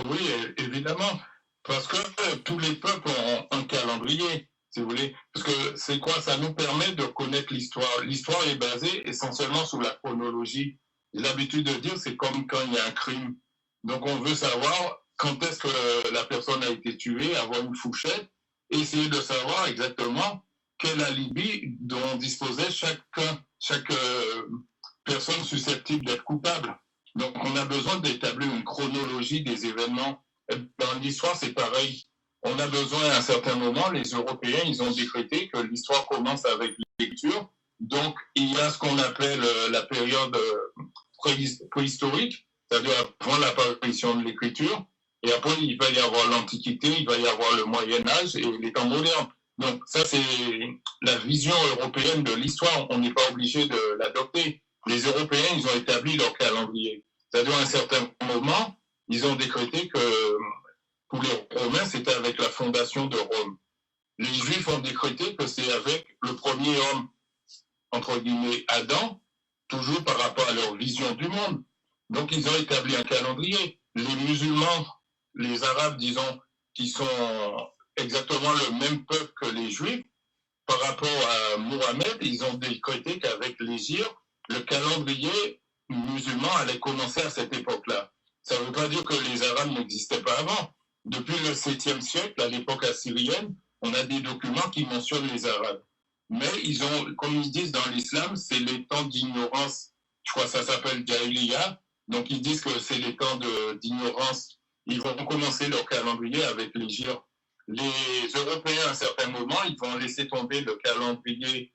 [SPEAKER 3] Oui, évidemment, parce que tous les peuples ont un calendrier, si vous voulez. Parce que c'est quoi? Ça nous permet de connaître l'histoire. L'histoire est basée essentiellement sur la chronologie. J'ai l'habitude de dire, c'est comme quand il y a un crime. Donc on veut savoir quand est-ce que la personne a été tuée, avoir une fourchette, et essayer de savoir exactement quel alibi dont disposait chaque personne susceptible d'être coupable. Donc, on a besoin d'établir une chronologie des événements. Dans l'histoire, c'est pareil. On a besoin, à un certain moment, les Européens, ils ont décrété que l'histoire commence avec l'écriture. Donc, il y a ce qu'on appelle la période préhistorique, c'est-à-dire avant l'apparition de l'écriture. Et après, il va y avoir l'Antiquité, il va y avoir le Moyen-Âge et les temps modernes. Donc, ça, c'est la vision européenne de l'histoire. On n'est pas obligé de l'adopter. Les Européens, ils ont établi leur calendrier. C'est-à-dire, à un certain moment, ils ont décrété que pour les Romains, c'était avec la fondation de Rome. Les Juifs ont décrété que c'est avec le premier homme, entre guillemets, Adam, toujours par rapport à leur vision du monde. Donc, ils ont établi un calendrier. Les musulmans, les Arabes, disons, qui sont exactement le même peuple que les Juifs, par rapport à Mohamed, ils ont décrété qu'avec l'Hégire, le calendrier musulman allait commencer à cette époque-là. Ça ne veut pas dire que les Arabes n'existaient pas avant. Depuis le 7e siècle, à l'époque assyrienne, on a des documents qui mentionnent les Arabes. Mais ils ont, comme ils disent dans l'islam, c'est les temps d'ignorance. Je crois que ça s'appelle Jahiliya. Donc ils disent que c'est les temps d'ignorance. Ils vont commencer leur calendrier avec l'Hégire. Les Européens, à un certain moment, ils vont laisser tomber le calendrier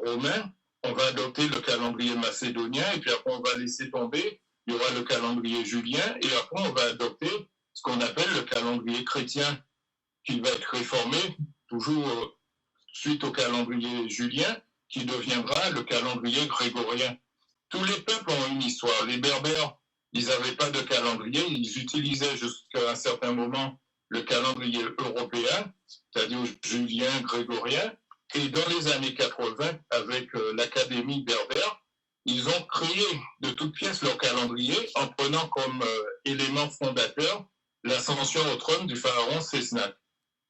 [SPEAKER 3] romain. On va adopter le calendrier macédonien et puis après on va laisser tomber. Il y aura le calendrier julien et après on va adopter ce qu'on appelle le calendrier chrétien qui va être réformé toujours suite au calendrier julien qui deviendra le calendrier grégorien. Tous les peuples ont une histoire. Les Berbères, ils n'avaient pas de calendrier, ils utilisaient jusqu'à un certain moment le calendrier européen, c'est-à-dire julien, grégorien. Et dans les années 80, avec l'Académie berbère, ils ont créé de toutes pièces leur calendrier en prenant comme élément fondateur l'ascension au trône du pharaon Cessna,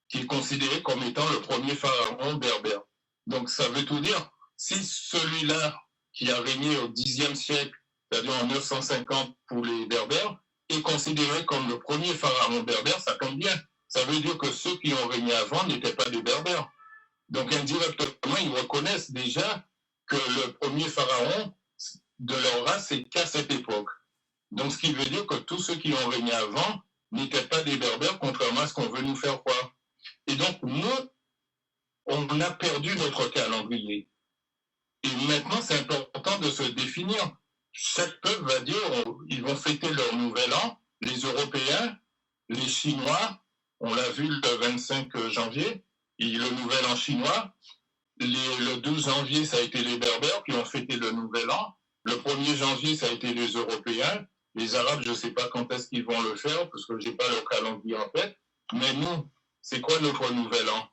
[SPEAKER 3] qui est considéré comme étant le premier pharaon berbère. Donc ça veut tout dire. Si celui-là qui a régné au Xe siècle, c'est-à-dire en 950 pour les Berbères, est considéré comme le premier pharaon berbère, ça tombe bien. Ça veut dire que ceux qui ont régné avant n'étaient pas des Berbères. Donc indirectement, ils reconnaissent déjà que le premier pharaon de leur race, c'est qu'à cette époque. Donc ce qui veut dire que tous ceux qui ont régné avant n'étaient pas des Berbères, contrairement à ce qu'on veut nous faire croire. Et donc nous, on a perdu notre calendrier. Et maintenant, c'est important de se définir. Chaque peuple va dire, ils vont fêter leur nouvel an. Les Européens, les Chinois, on l'a vu le 25 janvier, le nouvel an chinois. Le 12 janvier, ça a été les Berbères qui ont fêté le nouvel an. Le 1er janvier, ça a été les Européens. Les Arabes, je ne sais pas quand est-ce qu'ils vont le faire, parce que je n'ai pas leur calendrier en tête. Mais nous, c'est quoi notre nouvel an?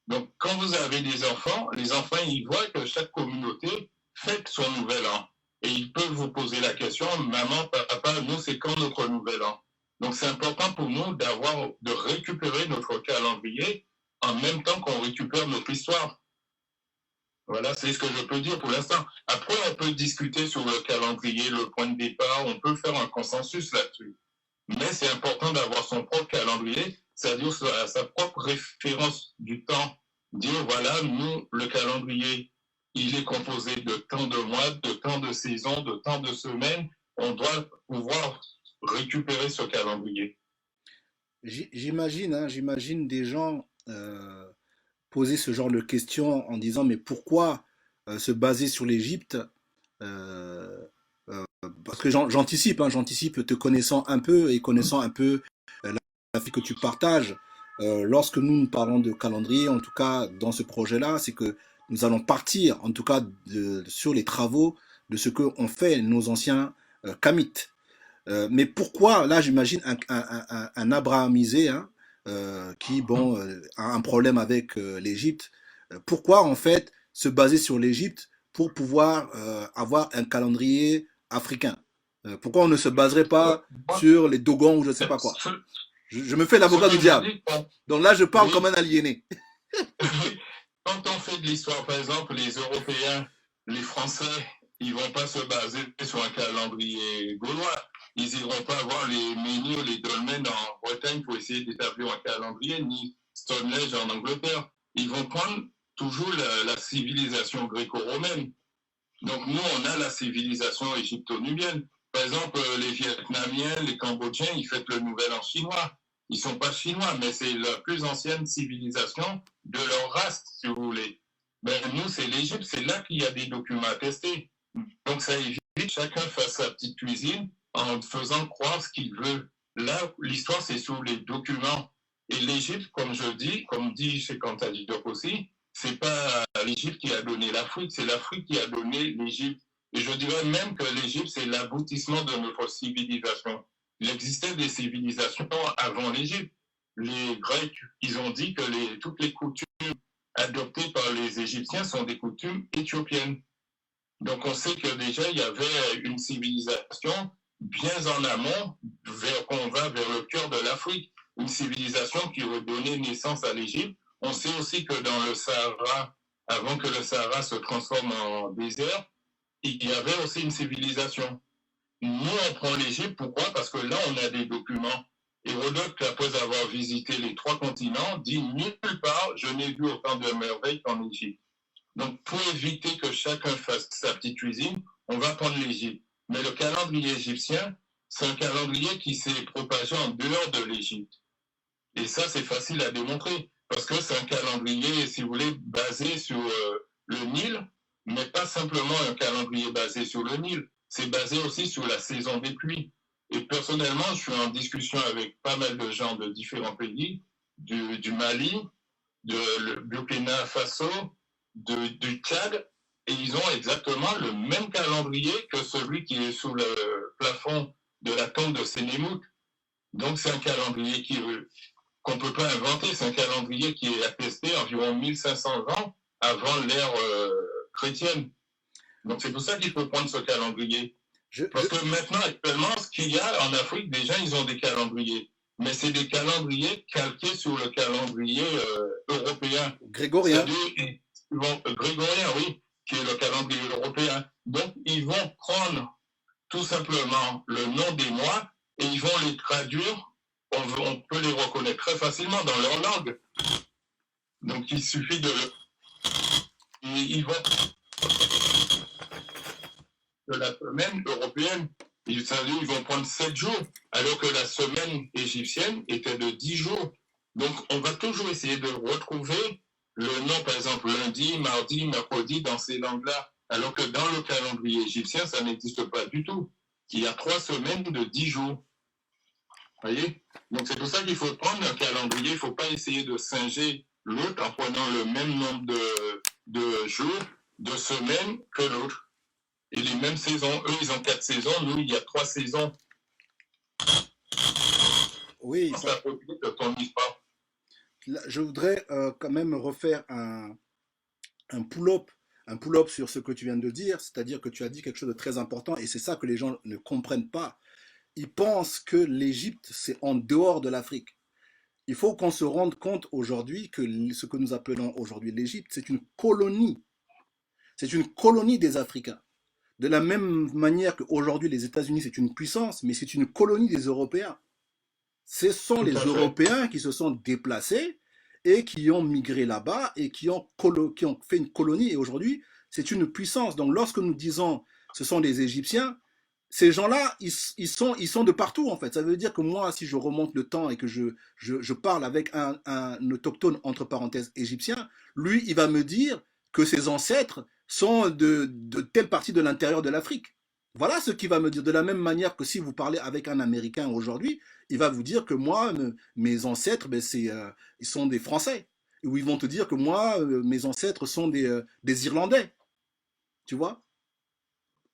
[SPEAKER 3] Donc, quand vous avez des enfants, les enfants, ils voient que chaque communauté fête son nouvel an. Et ils peuvent vous poser la question, maman, papa, nous, c'est quand notre nouvel an? Donc, c'est important pour nous de récupérer notre calendrier en même temps qu'on récupère notre histoire. Voilà, c'est ce que je peux dire pour l'instant. Après, on peut discuter sur le calendrier, le point de départ, on peut faire un consensus là-dessus. Mais c'est important d'avoir son propre calendrier, c'est-à-dire sa propre référence du temps. Dire, voilà, nous, le calendrier, il est composé de tant de mois, de tant de saisons, de tant de semaines. On doit pouvoir récupérer ce calendrier.
[SPEAKER 2] J'imagine des gens poser ce genre de questions en disant mais pourquoi se baser sur l'Égypte? euh, parce que j'anticipe, hein, j'anticipe te connaissant un peu et connaissant un peu la vie que tu partages. Lorsque nous parlons de calendrier, en tout cas dans ce projet-là, c'est que nous allons partir, en tout cas sur les travaux de ce que ont fait nos anciens Kamites. Mais pourquoi, là j'imagine un abrahamisé hein, qui bon, a un problème avec l'Égypte, pourquoi en fait se baser sur l'Égypte pour pouvoir avoir un calendrier africain? Pourquoi on ne se baserait pas
[SPEAKER 3] Moi,
[SPEAKER 2] sur les Dogons ou je ne sais pas quoi? Je me fais l'avocat du
[SPEAKER 3] que je
[SPEAKER 2] diable.
[SPEAKER 3] dis,
[SPEAKER 2] Donc là je parle comme
[SPEAKER 3] oui,
[SPEAKER 2] un aliéné.
[SPEAKER 3] oui. Quand on fait de l'histoire, par exemple, les Européens, les Français, ils vont pas se baser sur un calendrier gaulois. Ils iront pas voir les menhirs, les dolmens en Bretagne pour essayer d'établir un calendrier, ni Stonehenge en Angleterre. Ils vont prendre toujours la civilisation gréco-romaine. Donc nous, on a la civilisation égypto-nubienne. Par exemple, les Vietnamiens, les Cambodgiens, ils fêtent le Nouvel An chinois. Ils sont pas chinois, mais c'est la plus ancienne civilisation de leur race, si vous voulez. Ben, nous, c'est l'Égypte, c'est là qu'il y a des documents attestés. Donc ça évite que chacun fasse sa petite cuisine en faisant croire ce qu'il veut. Là, l'histoire, c'est sur les documents. Et l'Égypte, comme je dis, comme dit chez Cantadidop aussi, c'est pas l'Égypte qui a donné l'Afrique, c'est l'Afrique qui a donné l'Égypte. Et je dirais même que l'Égypte, c'est l'aboutissement de notre civilisation. Il existait des civilisations avant l'Égypte. Les Grecs, ils ont dit que toutes les coutumes adoptées par les Égyptiens sont des coutumes éthiopiennes. Donc on sait que déjà, il y avait une civilisation bien en amont, qu'on va vers le cœur de l'Afrique. Une civilisation qui aurait donné naissance à l'Égypte. On sait aussi que dans le Sahara, avant que le Sahara se transforme en désert, il y avait aussi une civilisation. Nous, on prend l'Égypte, pourquoi? Parce que là, on a des documents. Hérodote, après avoir visité les 3 continents, dit nulle part, je n'ai vu autant de merveilles qu'en Égypte. Donc, pour éviter que chacun fasse sa petite cuisine, on va prendre l'Égypte. Mais le calendrier égyptien, c'est un calendrier qui s'est propagé en dehors de l'Égypte. Et ça, c'est facile à démontrer, parce que c'est un calendrier, si vous voulez, basé sur le Nil, mais pas simplement un calendrier basé sur le Nil, c'est basé aussi sur la saison des pluies. Et personnellement, je suis en discussion avec pas mal de gens de différents pays, du Mali, de Burkina Faso, du Tchad, et ils ont exactement le même calendrier que celui qui est sous le plafond de la tombe de Sénémout. Donc c'est un calendrier qu'on ne peut pas inventer, c'est un calendrier qui est attesté environ 1500 ans avant l'ère chrétienne. Donc c'est pour ça qu'il faut prendre ce calendrier. Parce que maintenant, actuellement, ce qu'il y a en Afrique, déjà, ils ont des calendriers. Mais c'est des calendriers calqués sur le calendrier européen.
[SPEAKER 2] Grégorien.
[SPEAKER 3] Grégorien, oui, qui est le calendrier européen. Donc, ils vont prendre tout simplement le nom des mois et ils vont les traduire. On peut les reconnaître très facilement dans leur langue. Donc, il suffit de... Ils vont... de la semaine européenne, ils vont prendre 7 jours, alors que la semaine égyptienne était de 10 jours. Donc, on va toujours essayer de retrouver le nom, par exemple, lundi, mardi, mercredi, dans ces langues-là, alors que dans le calendrier égyptien, ça n'existe pas du tout. Il y a 3 semaines de 10 jours. Vous voyez? Donc, c'est pour ça qu'il faut prendre un calendrier. Il ne faut pas essayer de singer l'autre en prenant le même nombre de jours, de semaines que l'autre. Et les mêmes saisons, eux, ils ont 4 saisons, nous, il y a 3 saisons.
[SPEAKER 2] Oui.
[SPEAKER 3] Ça peut être ton histoire.
[SPEAKER 2] Je voudrais quand même refaire un pull-up sur ce que tu viens de dire, c'est-à-dire que tu as dit quelque chose de très important et c'est ça que les gens ne comprennent pas. Ils pensent que l'Égypte, c'est en dehors de l'Afrique. Il faut qu'on se rende compte aujourd'hui que ce que nous appelons aujourd'hui l'Égypte, c'est une colonie. C'est une colonie des Africains. De la même manière qu'aujourd'hui les États-Unis, c'est une puissance, mais c'est une colonie des Européens. Ce sont les Européens qui se sont déplacés et qui ont migré là-bas et qui ont fait une colonie. Et aujourd'hui, c'est une puissance. Donc lorsque nous disons ce sont des Égyptiens, ces gens-là, ils sont de partout en fait. Ça veut dire que moi, si je remonte le temps et que je parle avec un autochtone, entre parenthèses, égyptien, lui, il va me dire que ses ancêtres sont de telle partie de l'intérieur de l'Afrique. Voilà ce qu'il va me dire. De la même manière que si vous parlez avec un Américain aujourd'hui, il va vous dire que moi, mes ancêtres, ben, ils sont des Français. Ou ils vont te dire que moi, mes ancêtres sont des Irlandais. Tu vois?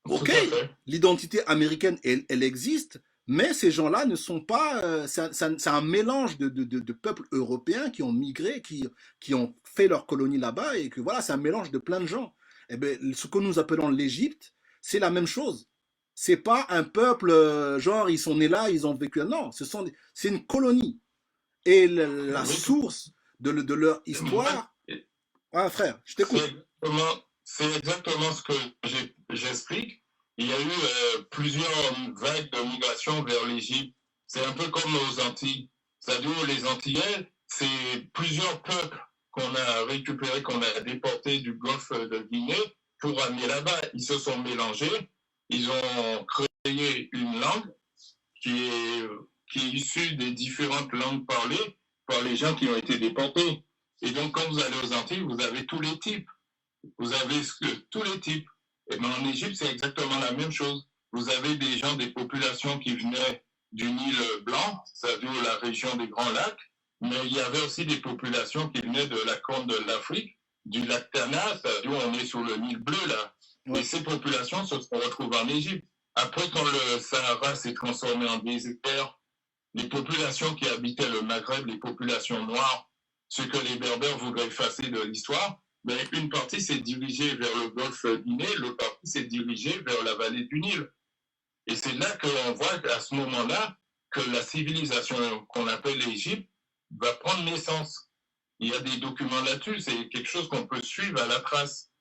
[SPEAKER 3] Tout
[SPEAKER 2] Ok,
[SPEAKER 3] à fait.
[SPEAKER 2] l'identité américaine, elle existe, mais ces gens-là ne sont pas. C'est un mélange de peuples européens qui ont migré, qui ont fait leur colonie là-bas, et que voilà, c'est un mélange de plein de gens. Et bien, ce que nous appelons l'Égypte, c'est la même chose. C'est pas un peuple, genre, ils sont nés là, ils ont vécu là. Non, c'est une colonie. Et la
[SPEAKER 3] Oui,
[SPEAKER 2] source de leur histoire.
[SPEAKER 3] ouais.
[SPEAKER 2] Ah, frère, je
[SPEAKER 3] C'est
[SPEAKER 2] t'écoute.
[SPEAKER 3] exactement ce que j'explique. Il y a eu plusieurs vagues de migration vers l'Égypte. C'est un peu comme aux Antilles. C'est-à-dire les Antillais, c'est plusieurs peuples qu'on a récupérés, qu'on a déportés du golfe de Guinée pour amener là-bas. Ils se sont mélangés. Ils ont créé une langue qui est, qui est issue des différentes langues parlées par les gens qui ont été déportés. Et donc, quand vous allez aux Antilles, vous avez tous les types. Vous avez tous les types. Et bien, en Égypte, c'est exactement la même chose. Vous avez des gens, des populations qui venaient du Nil blanc, c'est-à-dire la région des Grands Lacs, mais il y avait aussi des populations qui venaient de la corne de l'Afrique, du lac Tana, c'est-à-dire on est sur le Nil bleu là.
[SPEAKER 2] Ouais.
[SPEAKER 3] Et ces populations se sont retrouvées en Égypte. Après, quand le Sahara s'est transformé en désert, les populations qui habitaient le Maghreb, les populations noires, ce que les Berbères voudraient effacer de l'histoire, mais une partie s'est dirigée vers le golfe Guinée, l'autre partie s'est dirigée vers la vallée du Nil. Et c'est là qu'on voit qu'à ce moment-là, que la civilisation qu'on appelle l'Égypte va prendre naissance. Il y a des documents là-dessus, c'est quelque chose qu'on peut suivre à la trace.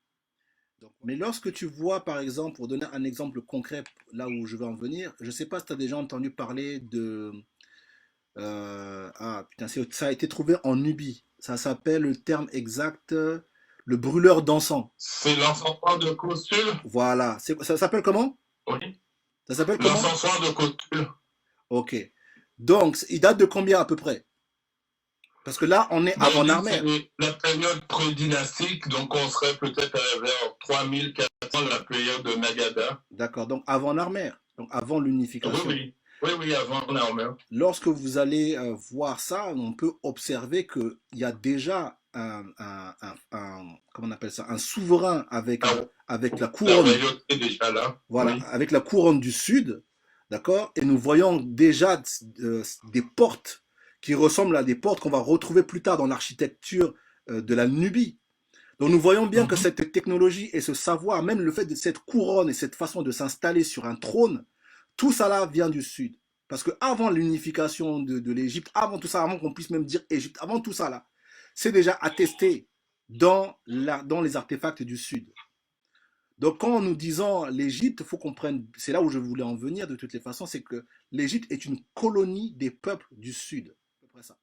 [SPEAKER 2] Mais lorsque tu vois, par exemple, pour donner un exemple concret là où je veux en venir, je ne sais pas si tu as déjà entendu parler de... ah putain, ça a été trouvé en Nubie. Ça s'appelle le terme exact, le brûleur d'encens.
[SPEAKER 3] C'est l'encensoir de Costul.
[SPEAKER 2] Voilà. Ça s'appelle comment?
[SPEAKER 3] Oui.
[SPEAKER 2] Ça s'appelle comment?
[SPEAKER 3] L'encensoir de Costul.
[SPEAKER 2] Ok. Donc, il date de combien à peu près? Parce que là, on est
[SPEAKER 3] Bon,
[SPEAKER 2] avant
[SPEAKER 3] on dit que
[SPEAKER 2] Narmer.
[SPEAKER 3] c'est la période pré-dynastique, donc on serait peut-être vers 3400, la période de Nagada.
[SPEAKER 2] D'accord. Donc, avant Narmer. Donc, avant
[SPEAKER 3] Oui,
[SPEAKER 2] l'unification.
[SPEAKER 3] oui. Oui, oui, avant Narmer.
[SPEAKER 2] Lorsque vous allez voir ça, on peut observer qu'il y a déjà comment on appelle ça, un souverain
[SPEAKER 3] Ah,
[SPEAKER 2] avec la
[SPEAKER 3] la
[SPEAKER 2] couronne,
[SPEAKER 3] royauté est déjà là.
[SPEAKER 2] voilà,
[SPEAKER 3] Oui.
[SPEAKER 2] avec la couronne du sud, d'accord? Et nous voyons déjà des portes qui ressemblent à des portes qu'on va retrouver plus tard dans l'architecture de la Nubie. Donc nous voyons bien que
[SPEAKER 3] Mhm.
[SPEAKER 2] cette technologie et ce savoir, même le fait de cette couronne et cette façon de s'installer sur un trône, tout ça là vient du sud. Parce que avant l'unification de l'Égypte, avant tout ça, avant qu'on puisse même dire Égypte, avant tout ça là, c'est déjà attesté dans les artefacts du sud. Donc quand nous disons l'Égypte, il faut comprendre, c'est là où je voulais en venir de toutes les façons, c'est que l'Égypte est une colonie des peuples du sud. À peu près ça.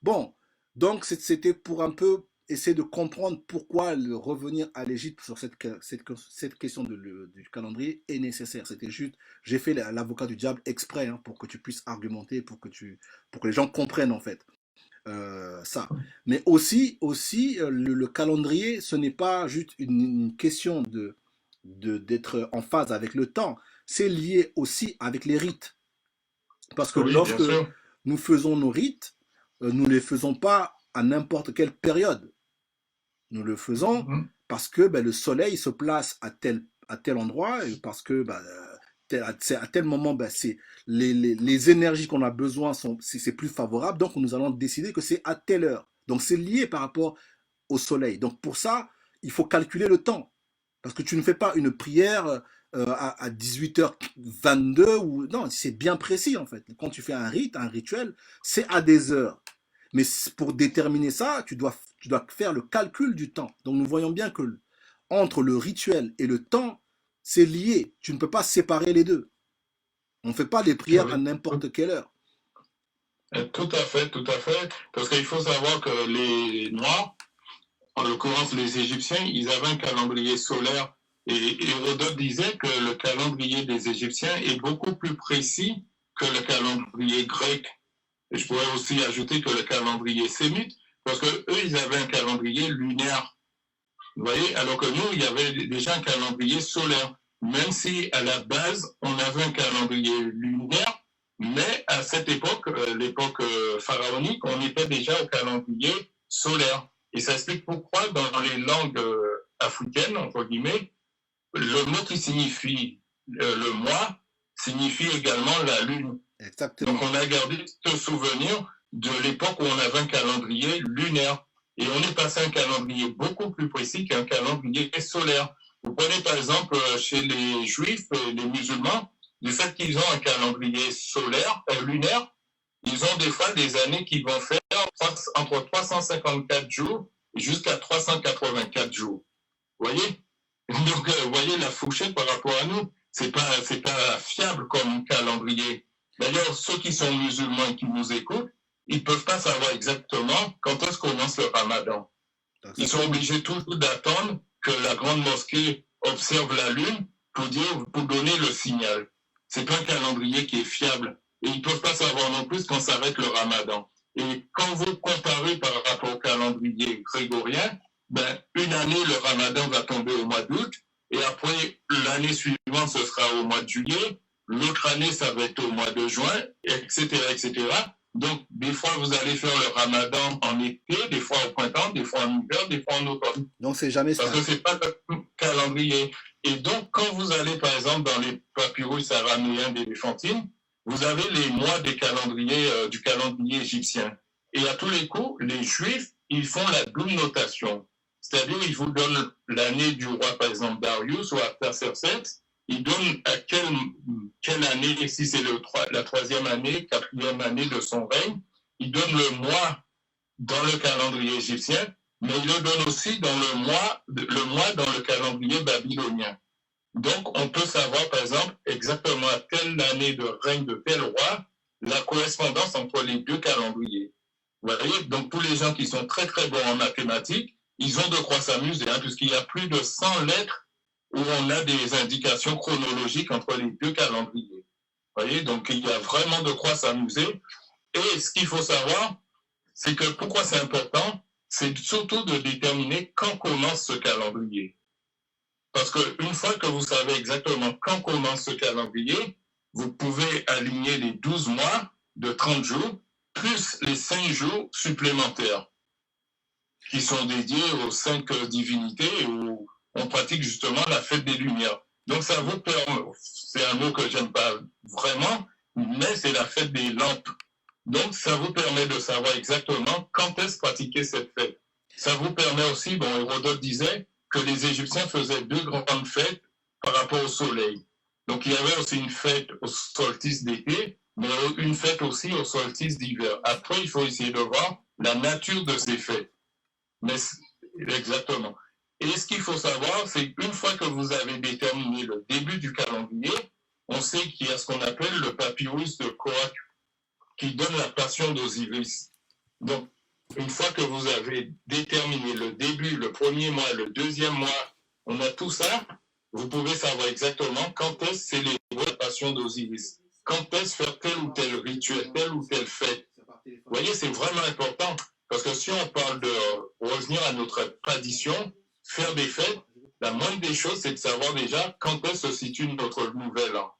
[SPEAKER 2] Bon, donc c'était pour un peu essayer de comprendre pourquoi revenir à l'Égypte sur cette question du calendrier est nécessaire. C'était juste, j'ai fait l'avocat du diable exprès hein, pour que tu puisses argumenter, pour que les gens comprennent en fait ça. Mais aussi le calendrier, ce n'est pas juste une question d'être en phase avec le temps, c'est lié aussi avec les rites. Parce que
[SPEAKER 3] Oui, bien
[SPEAKER 2] lorsque
[SPEAKER 3] sûr.
[SPEAKER 2] nous faisons nos rites, nous ne les faisons pas à n'importe quelle période. Nous le faisons
[SPEAKER 3] Mhm.
[SPEAKER 2] parce que ben, le soleil se place à tel endroit, et parce que ben, à tel moment, ben, les énergies qu'on a besoin, c'est plus favorable, donc nous allons décider que c'est à telle heure. Donc c'est lié par rapport au soleil. Donc pour ça, il faut calculer le temps. Parce que tu ne fais pas une prière à 18h22 ou non, c'est bien précis en fait. Quand tu fais un rite, un rituel, c'est à des heures. Mais pour déterminer ça, tu dois faire le calcul du temps. Donc nous voyons bien que entre le rituel et le temps, c'est lié. Tu ne peux pas séparer les deux. On ne fait pas des prières à
[SPEAKER 3] Oui.
[SPEAKER 2] n'importe quelle heure.
[SPEAKER 3] Tout à fait, tout à fait. Parce qu'il faut savoir que les Noirs, en l'occurrence les Égyptiens, ils avaient un calendrier solaire. Et Hérodote disait que le calendrier des Égyptiens est beaucoup plus précis que le calendrier grec. Et je pourrais aussi ajouter que le calendrier sémite, parce que eux, ils avaient un calendrier lunaire. Vous voyez, alors que nous, il y avait déjà un calendrier solaire. même si à la base, on avait un calendrier lunaire, mais à cette époque, l'époque pharaonique, on était déjà au calendrier solaire. Et ça explique pourquoi dans les langues africaines, entre guillemets, le mot qui signifie le mois signifie également la lune.
[SPEAKER 2] Exactement.
[SPEAKER 3] Donc on a gardé ce souvenir de l'époque où on avait un calendrier lunaire. Et on est passé à un calendrier beaucoup plus précis qu'un calendrier solaire. Vous prenez par exemple chez les juifs et les musulmans, du fait qu'ils ont un calendrier solaire, lunaire, ils ont des fois des années qui vont faire entre 354 jours jusqu'à 384 jours. Vous voyez? Donc, vous voyez la fourchette par rapport à nous, c'est pas fiable comme calendrier. D'ailleurs, ceux qui sont musulmans et qui nous écoutent, ils ne peuvent pas savoir exactement quand est-ce commence le ramadan. Ils sont obligés toujours d'attendre que la grande mosquée observe la lune pour donner le signal. C'est pas un calendrier qui est fiable. Et ils ne peuvent pas savoir non plus quand s'arrête le ramadan. Et quand vous comparez par rapport au calendrier grégorien, ben, une année, le ramadan va tomber au mois d'août, et après, l'année suivante, ce sera au mois de juillet, l'autre année, ça va être au mois de juin, etc., etc. Donc, des fois, vous allez faire le ramadan en été, des fois au printemps, des fois en hiver, des fois en automne.
[SPEAKER 2] Donc, c'est jamais ça.
[SPEAKER 3] Parce que c'est pas le calendrier. Et donc, quand vous allez, par exemple, dans les papyrus araméens d'Éléphantine, vous avez les mois des calendriers, du calendrier égyptien. Et à tous les coups, les Juifs, ils font la double notation. C'est-à-dire, ils vous donnent l'année du roi, par exemple, Darius ou Artaxerxès. Ils donnent à quelle année, si c'est la troisième année, quatrième année de son règne, ils donnent le mois dans le calendrier égyptien, mais ils le donnent aussi dans le mois dans le calendrier babylonien. Donc, on peut savoir, par exemple, exactement à telle année de règne de tel roi, la correspondance entre les deux calendriers. Vous voyez, donc tous les gens qui sont très très bons en mathématiques, ils ont de quoi s'amuser, hein, puisqu'il y a plus de 100 lettres où on a des indications chronologiques entre les deux calendriers. Vous voyez, donc il y a vraiment de quoi s'amuser. Et ce qu'il faut savoir, c'est que pourquoi c'est important, c'est surtout de déterminer quand commence ce calendrier. Parce qu'une fois que vous savez exactement quand commence ce calendrier, vous pouvez aligner les 12 mois de 30 jours, plus les 5 jours supplémentaires, qui sont dédiés aux 5 divinités où on pratique justement la fête des Lumières. Donc ça vous permet, c'est un mot que j'aime pas vraiment, mais c'est la fête des lampes. Donc ça vous permet de savoir exactement quand est-ce pratiquer cette fête. Ça vous permet aussi, bon, Hérodote disait que les Égyptiens faisaient 2 grandes fêtes par rapport au soleil. Donc il y avait aussi une fête au solstice d'été, mais une fête aussi au solstice d'hiver. Après, il faut essayer de voir la nature de ces fêtes. Mais exactement. Et ce qu'il faut savoir, c'est qu'une fois que vous avez déterminé le début du calendrier, on sait qu'il y a ce qu'on appelle le papyrus de Korak, qui donne la passion d'Osiris. Donc, une fois que vous avez déterminé le début, le premier mois, le deuxième mois, on a tout ça, vous pouvez savoir exactement quand est-ce célébrer la passion d'Osiris, quand est-ce faire tel ou tel rituel, telle ou telle fête. Vous voyez, c'est vraiment important, parce que si on parle de revenir à notre tradition, faire des fêtes, la moindre des choses, c'est de savoir déjà quand est-ce se situe notre nouvel an.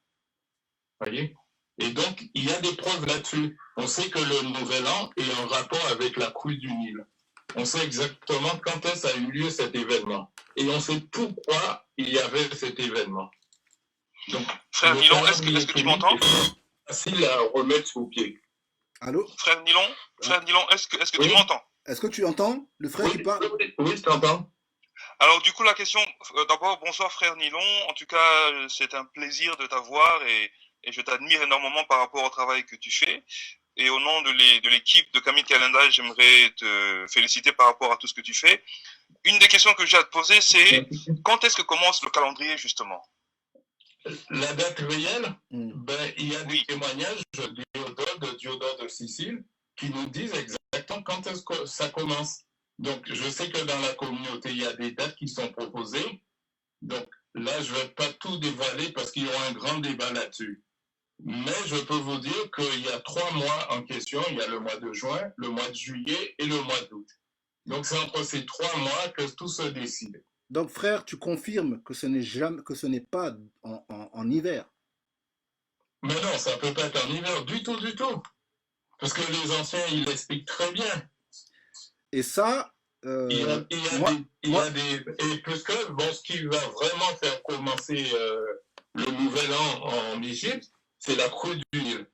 [SPEAKER 3] Vous voyez? Et donc, il y a des preuves là-dessus. On sait que le nouvel an est en rapport avec la crue du Nil. On sait exactement quand est-ce a eu lieu cet événement. Et on sait pourquoi il y avait cet événement. Donc,
[SPEAKER 4] Frère Nilon, est-ce que tu m'entends?
[SPEAKER 3] Facile à remettre sous pied.
[SPEAKER 2] Allô?
[SPEAKER 4] Frère Nilon, est-ce que
[SPEAKER 3] Oui.
[SPEAKER 4] tu m'entends?
[SPEAKER 2] Est-ce que tu entends le frère qui parle?
[SPEAKER 3] Oui, je t'entends.
[SPEAKER 4] Alors du coup la question, d'abord bonsoir frère Nilon, en tout cas c'est un plaisir de t'avoir et je t'admire énormément par rapport au travail que tu fais. Et au nom de l'équipe de Camille Calendar, j'aimerais te féliciter par rapport à tout ce que tu fais. Une des questions que j'ai à te poser, c'est quand est-ce que commence le calendrier justement?
[SPEAKER 3] La date réelle,
[SPEAKER 2] Mm.
[SPEAKER 3] il y a des témoignages de Diodore de Sicile qui nous disent exactement quand est-ce que ça commence. Donc, je sais que dans la communauté, il y a des dates qui sont proposées. Donc, là, je ne vais pas tout dévoiler parce qu'il y aura un grand débat là-dessus. Mais je peux vous dire qu'il y a 3 mois en question. Il y a le mois de juin, le mois de juillet et le mois d'août. Donc, c'est entre ces 3 mois que tout se décide.
[SPEAKER 2] Donc, frère, tu confirmes que ce n'est pas en hiver.
[SPEAKER 3] Mais non, ça ne peut pas être en hiver du tout, du tout. Parce que les anciens, ils l'expliquent très bien.
[SPEAKER 2] Et ça, moi,
[SPEAKER 3] Et puisque, bon, ce qui va vraiment faire commencer le nouvel an en Égypte, c'est la crue du Nil.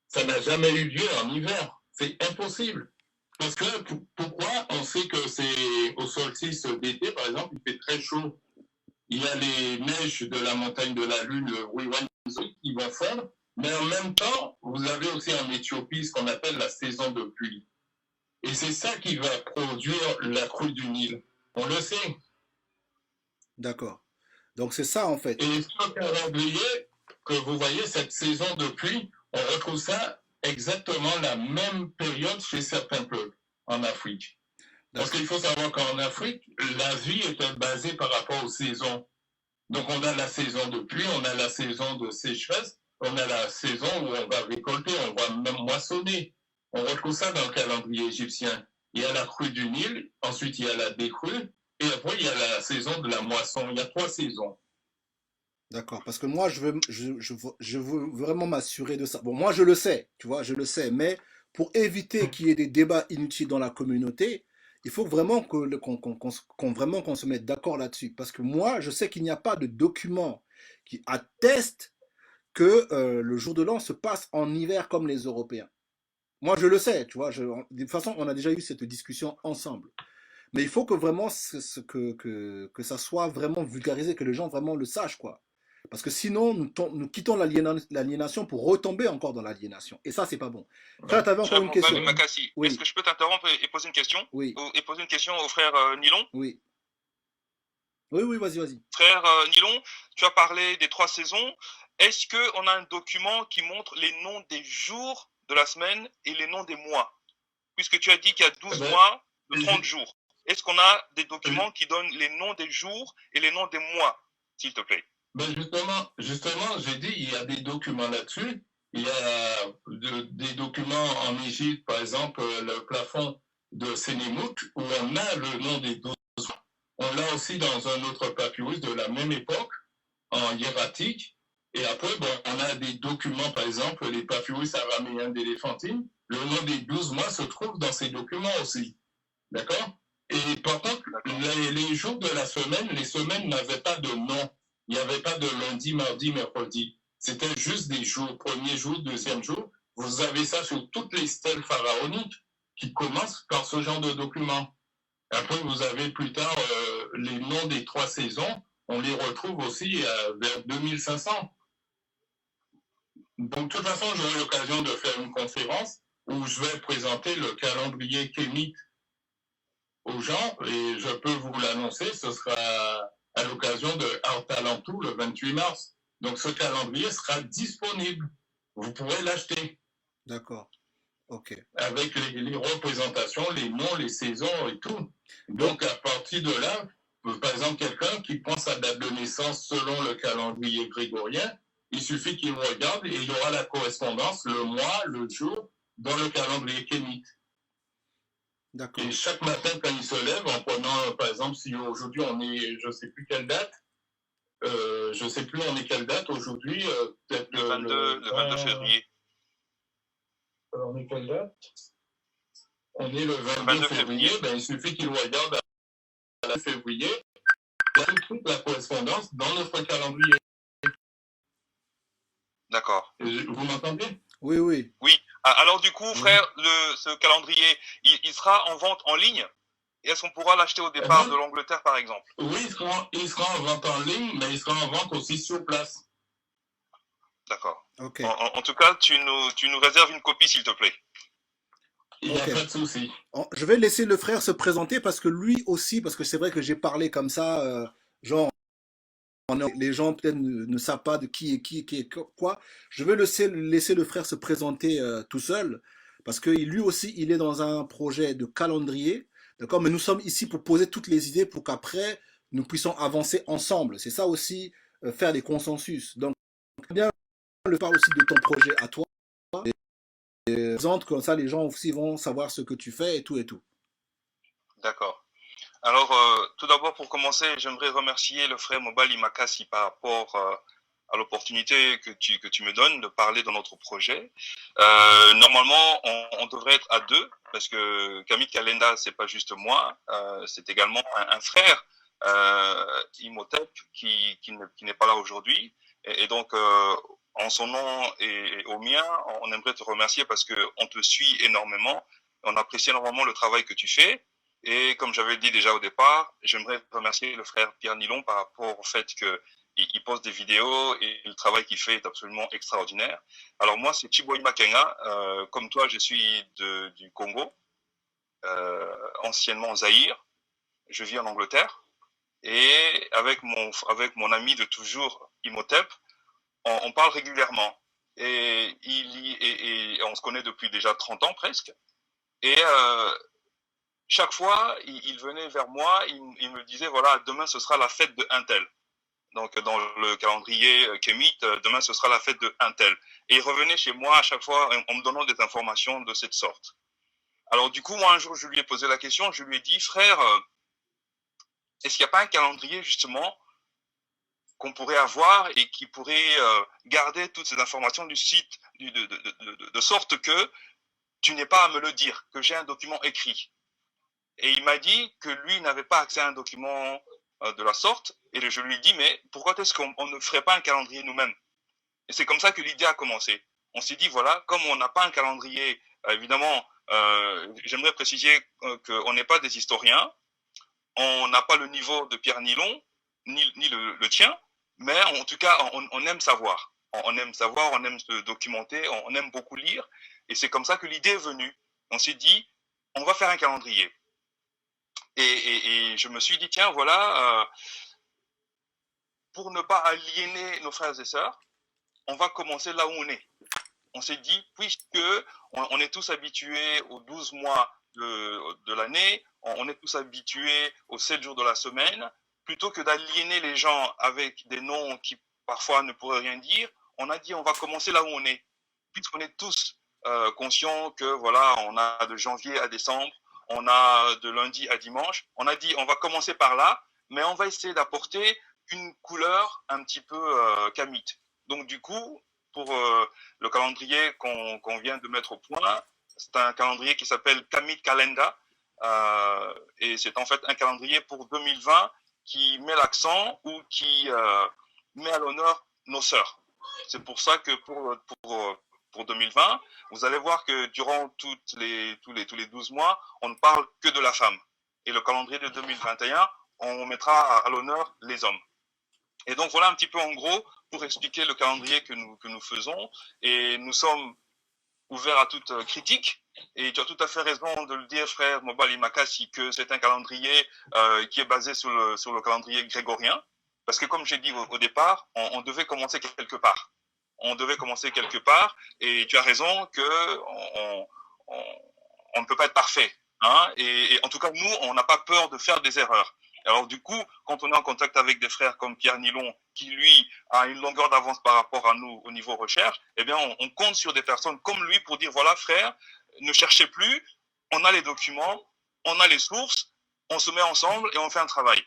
[SPEAKER 3] Ça n'a jamais eu lieu en hiver. C'est impossible. Parce que, pourquoi? On sait que c'est au solstice d'été, par exemple, il fait très chaud. Il y a les neiges de la montagne de la Lune, le Wiwanzo, qui vont fondre. Mais en même temps, vous avez aussi en Éthiopie ce qu'on appelle la saison de pluie. Et c'est ça qui va produire la crue du Nil. On le sait.
[SPEAKER 2] d'accord. Donc, c'est ça, en fait.
[SPEAKER 3] Et ce calendrier que vous voyez, cette saison de pluie, on retrouve ça exactement la même période chez certains peuples en Afrique. Parce qu'il faut savoir qu'en Afrique, la vie est basée par rapport aux saisons. Donc, on a la saison de pluie, on a la saison de sécheresse, on a la saison où on va récolter, on va même moissonner. On retrouve ça dans le calendrier égyptien. Il y a la crue du Nil, ensuite il y a la décrue, et après il y a la saison de la moisson. Il y a 3 saisons.
[SPEAKER 2] D'accord. Parce que moi, je veux vraiment m'assurer de ça. Bon, moi, je le sais, tu vois, je le sais. Mais pour éviter qu'il y ait des débats inutiles dans la communauté, il faut vraiment qu'on se mette d'accord là-dessus. Parce que moi, je sais qu'il n'y a pas de document qui atteste que le jour de l'an se passe en hiver comme les Européens. Moi, je le sais, tu vois. De toute façon, on a déjà eu cette discussion ensemble. Mais il faut que vraiment que ça soit vraiment vulgarisé, que les gens vraiment le sachent, quoi. Parce que sinon, nous quittons l'aliénation pour retomber encore dans l'aliénation. Et ça, c'est pas bon. Frère, tu avais encore une question.
[SPEAKER 4] Makassi,
[SPEAKER 2] Oui.
[SPEAKER 4] est-ce que je peux t'interrompre et poser une question?
[SPEAKER 2] Oui.
[SPEAKER 4] Et poser une question au frère Nilon?
[SPEAKER 2] Oui. Oui, vas-y.
[SPEAKER 4] Frère Nilon, tu as parlé des 3 saisons. Est-ce qu'on a un document qui montre les noms des jours de la semaine et les noms des mois? Puisque tu as dit qu'il y a 12 mois de 30 jours. Est-ce qu'on a des documents qui donnent les noms des jours et les noms des mois, s'il te plaît?
[SPEAKER 3] Ben justement, j'ai dit, il y a des documents là-dessus. Il y a des documents en Égypte, par exemple, le plafond de Sénémouk, où on a le nom des 12 mois. On l'a aussi dans un autre papyrus de la même époque, en hiératique. Et après, bon, on a des documents, par exemple, les papyrus araméens d'Éléphantine. Le nom des 12 mois se trouve dans ces documents aussi. D'accord? Et par contre, les jours de la semaine, les semaines n'avaient pas de nom. Il n'y avait pas de lundi, mardi, mercredi. C'était juste des jours, premier jour, deuxième jour. Vous avez ça sur toutes les stèles pharaoniques qui commencent par ce genre de documents. Après, vous avez plus tard les noms des 3 saisons. On les retrouve aussi vers 2500. Donc, de toute façon, j'aurai l'occasion de faire une conférence où je vais présenter le calendrier kémite aux gens et je peux vous l'annoncer, ce sera à l'occasion de Artalantou le 28 mars. Donc, ce calendrier sera disponible. Vous pourrez l'acheter.
[SPEAKER 2] D'accord. OK.
[SPEAKER 3] Avec les représentations, les noms, les saisons et tout. Donc, à partir de là, par exemple, quelqu'un qui prend sa date de naissance selon le calendrier grégorien, il suffit qu'il regarde et il y aura la correspondance, le mois, le jour, dans le calendrier kémite.
[SPEAKER 2] D'accord.
[SPEAKER 3] Et chaque matin, quand il se lève, en prenant, par exemple, si aujourd'hui on est, je ne sais plus quelle date, je ne sais plus on est quelle date aujourd'hui, peut-être
[SPEAKER 4] le 22 février.
[SPEAKER 3] On est quelle date? On est le 22 février, ben, il suffit qu'il regarde à la février, il y a toute la correspondance dans notre calendrier.
[SPEAKER 4] D'accord.
[SPEAKER 3] Vous m'entendez?
[SPEAKER 2] Oui.
[SPEAKER 4] Oui. Alors du coup, frère, ce calendrier, il sera en vente en ligne? Et est-ce qu'on pourra l'acheter au départ de l'Angleterre, par exemple?
[SPEAKER 3] Oui, il sera en vente en ligne, mais il sera en vente aussi sur place.
[SPEAKER 4] D'accord.
[SPEAKER 2] OK.
[SPEAKER 4] En tout cas, tu nous réserves une copie, s'il te plaît.
[SPEAKER 3] Il n'y a pas de souci.
[SPEAKER 2] Je vais laisser le frère se présenter parce que lui aussi, parce que c'est vrai que j'ai parlé comme ça, genre, les gens peut-être ne savent pas de qui est quoi. Je vais laisser le frère se présenter tout seul parce que lui aussi, il est dans un projet de calendrier. D'accord? Mais nous sommes ici pour poser toutes les idées pour qu'après, nous puissions avancer ensemble. C'est ça aussi, faire des consensus. Donc, bien, le parle aussi de ton projet à toi. Et présente comme ça, les gens aussi vont savoir ce que tu fais et tout et tout.
[SPEAKER 4] D'accord. Alors, tout d'abord, pour commencer, j'aimerais remercier le frère Mobali Makassi par rapport à l'opportunité que tu me donnes de parler de notre projet. Normalement, on devrait être à deux, parce que Kamit Kalenda, c'est pas juste moi, c'est également un frère, Imhotep, qui n'est pas là aujourd'hui. Et donc, en son nom et au mien, on aimerait te remercier parce qu'on te suit énormément, on apprécie énormément le travail que tu fais. Et comme j'avais dit déjà au départ, j'aimerais remercier le frère Pierre Nilon par rapport au fait qu'il poste des vidéos et le travail qu'il fait est absolument extraordinaire. Alors moi, c'est Chiboy Makenga. Comme toi, je suis du Congo, anciennement Zaïre. Je vis en Angleterre. Et avec mon ami de toujours, Imhotep, on parle régulièrement. Et on se connaît depuis déjà 30 ans presque. Et chaque fois, il venait vers moi, il me disait, voilà, demain ce sera la fête de un tel. Donc dans le calendrier Kemit, demain ce sera la fête de un tel. Et il revenait chez moi à chaque fois en me donnant des informations de cette sorte. Alors du coup, moi un jour, je lui ai posé la question, je lui ai dit, frère, est-ce qu'il n'y a pas un calendrier justement qu'on pourrait avoir et qui pourrait garder toutes ces informations du site de sorte que tu n'aies pas à me le dire, que j'ai un document écrit. Et il m'a dit que lui n'avait pas accès à un document de la sorte. Et je lui ai dit, mais pourquoi est-ce qu'on ne ferait pas un calendrier nous-mêmes? Et c'est comme ça que l'idée a commencé. On s'est dit, voilà, comme on n'a pas un calendrier, évidemment, j'aimerais préciser qu'on n'est pas des historiens, on n'a pas le niveau de Pierre Nilon, ni le tien, mais en tout cas, on aime savoir. On aime savoir, on aime se documenter, on aime beaucoup lire. Et c'est comme ça que l'idée est venue. On s'est dit, on va faire un calendrier. Et je me suis dit, tiens, voilà, pour ne pas aliéner nos frères et sœurs, on va commencer là où on est. On s'est dit, puisque on est tous habitués aux 12 mois de l'année, on est tous habitués aux 7 jours de la semaine, plutôt que d'aliéner les gens avec des noms qui parfois ne pourraient rien dire, on a dit, on va commencer là où on est. Puisqu'on est tous conscients que, voilà, on a de janvier à décembre, on a de lundi à dimanche. On a dit, on va commencer par là, mais on va essayer d'apporter une couleur un petit peu Kamit. Donc du coup, pour le calendrier qu'on vient de mettre au point, c'est un calendrier qui s'appelle Kamit Kalenda. Et c'est en fait un calendrier pour 2020 qui met l'accent ou qui met à l'honneur nos sœurs. C'est pour ça que pour 2020, vous allez voir que durant tous les 12 mois, on ne parle que de la femme. Et le calendrier de 2021, on mettra à l'honneur les hommes. Et donc voilà un petit peu en gros pour expliquer le calendrier que nous faisons. Et nous sommes ouverts à toute critique. Et tu as tout à fait raison de le dire, frère Mobali Makassi, que c'est un calendrier qui est basé sur le calendrier grégorien. Parce que comme j'ai dit au départ, on devait commencer quelque part. On devait commencer quelque part, et tu as raison que on ne peut pas être parfait. Hein, et en tout cas, nous, on n'a pas peur de faire des erreurs. Alors du coup, quand on est en contact avec des frères comme Pierre Nilon, qui lui a une longueur d'avance par rapport à nous au niveau recherche, eh bien, on compte sur des personnes comme lui pour dire, voilà, frère, ne cherchez plus, on a les documents, on a les sources, on se met ensemble et on fait un travail.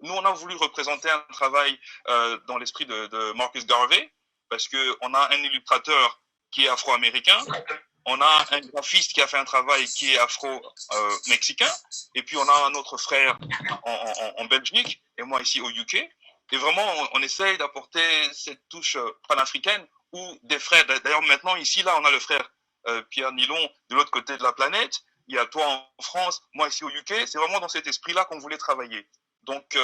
[SPEAKER 4] Nous, on a voulu représenter un travail dans l'esprit de Marcus Garvey, parce qu'on a un illustrateur qui est afro-américain, on a un graphiste qui a fait un travail qui est afro-mexicain, et puis on a un autre frère en Belgique, et moi ici au UK. Et vraiment, on essaye d'apporter cette touche panafricaine, où des frères, d'ailleurs maintenant ici, là, on a le frère Pierre Nilon de l'autre côté de la planète, il y a toi en France, moi ici au UK, c'est vraiment dans cet esprit-là qu'on voulait travailler. Donc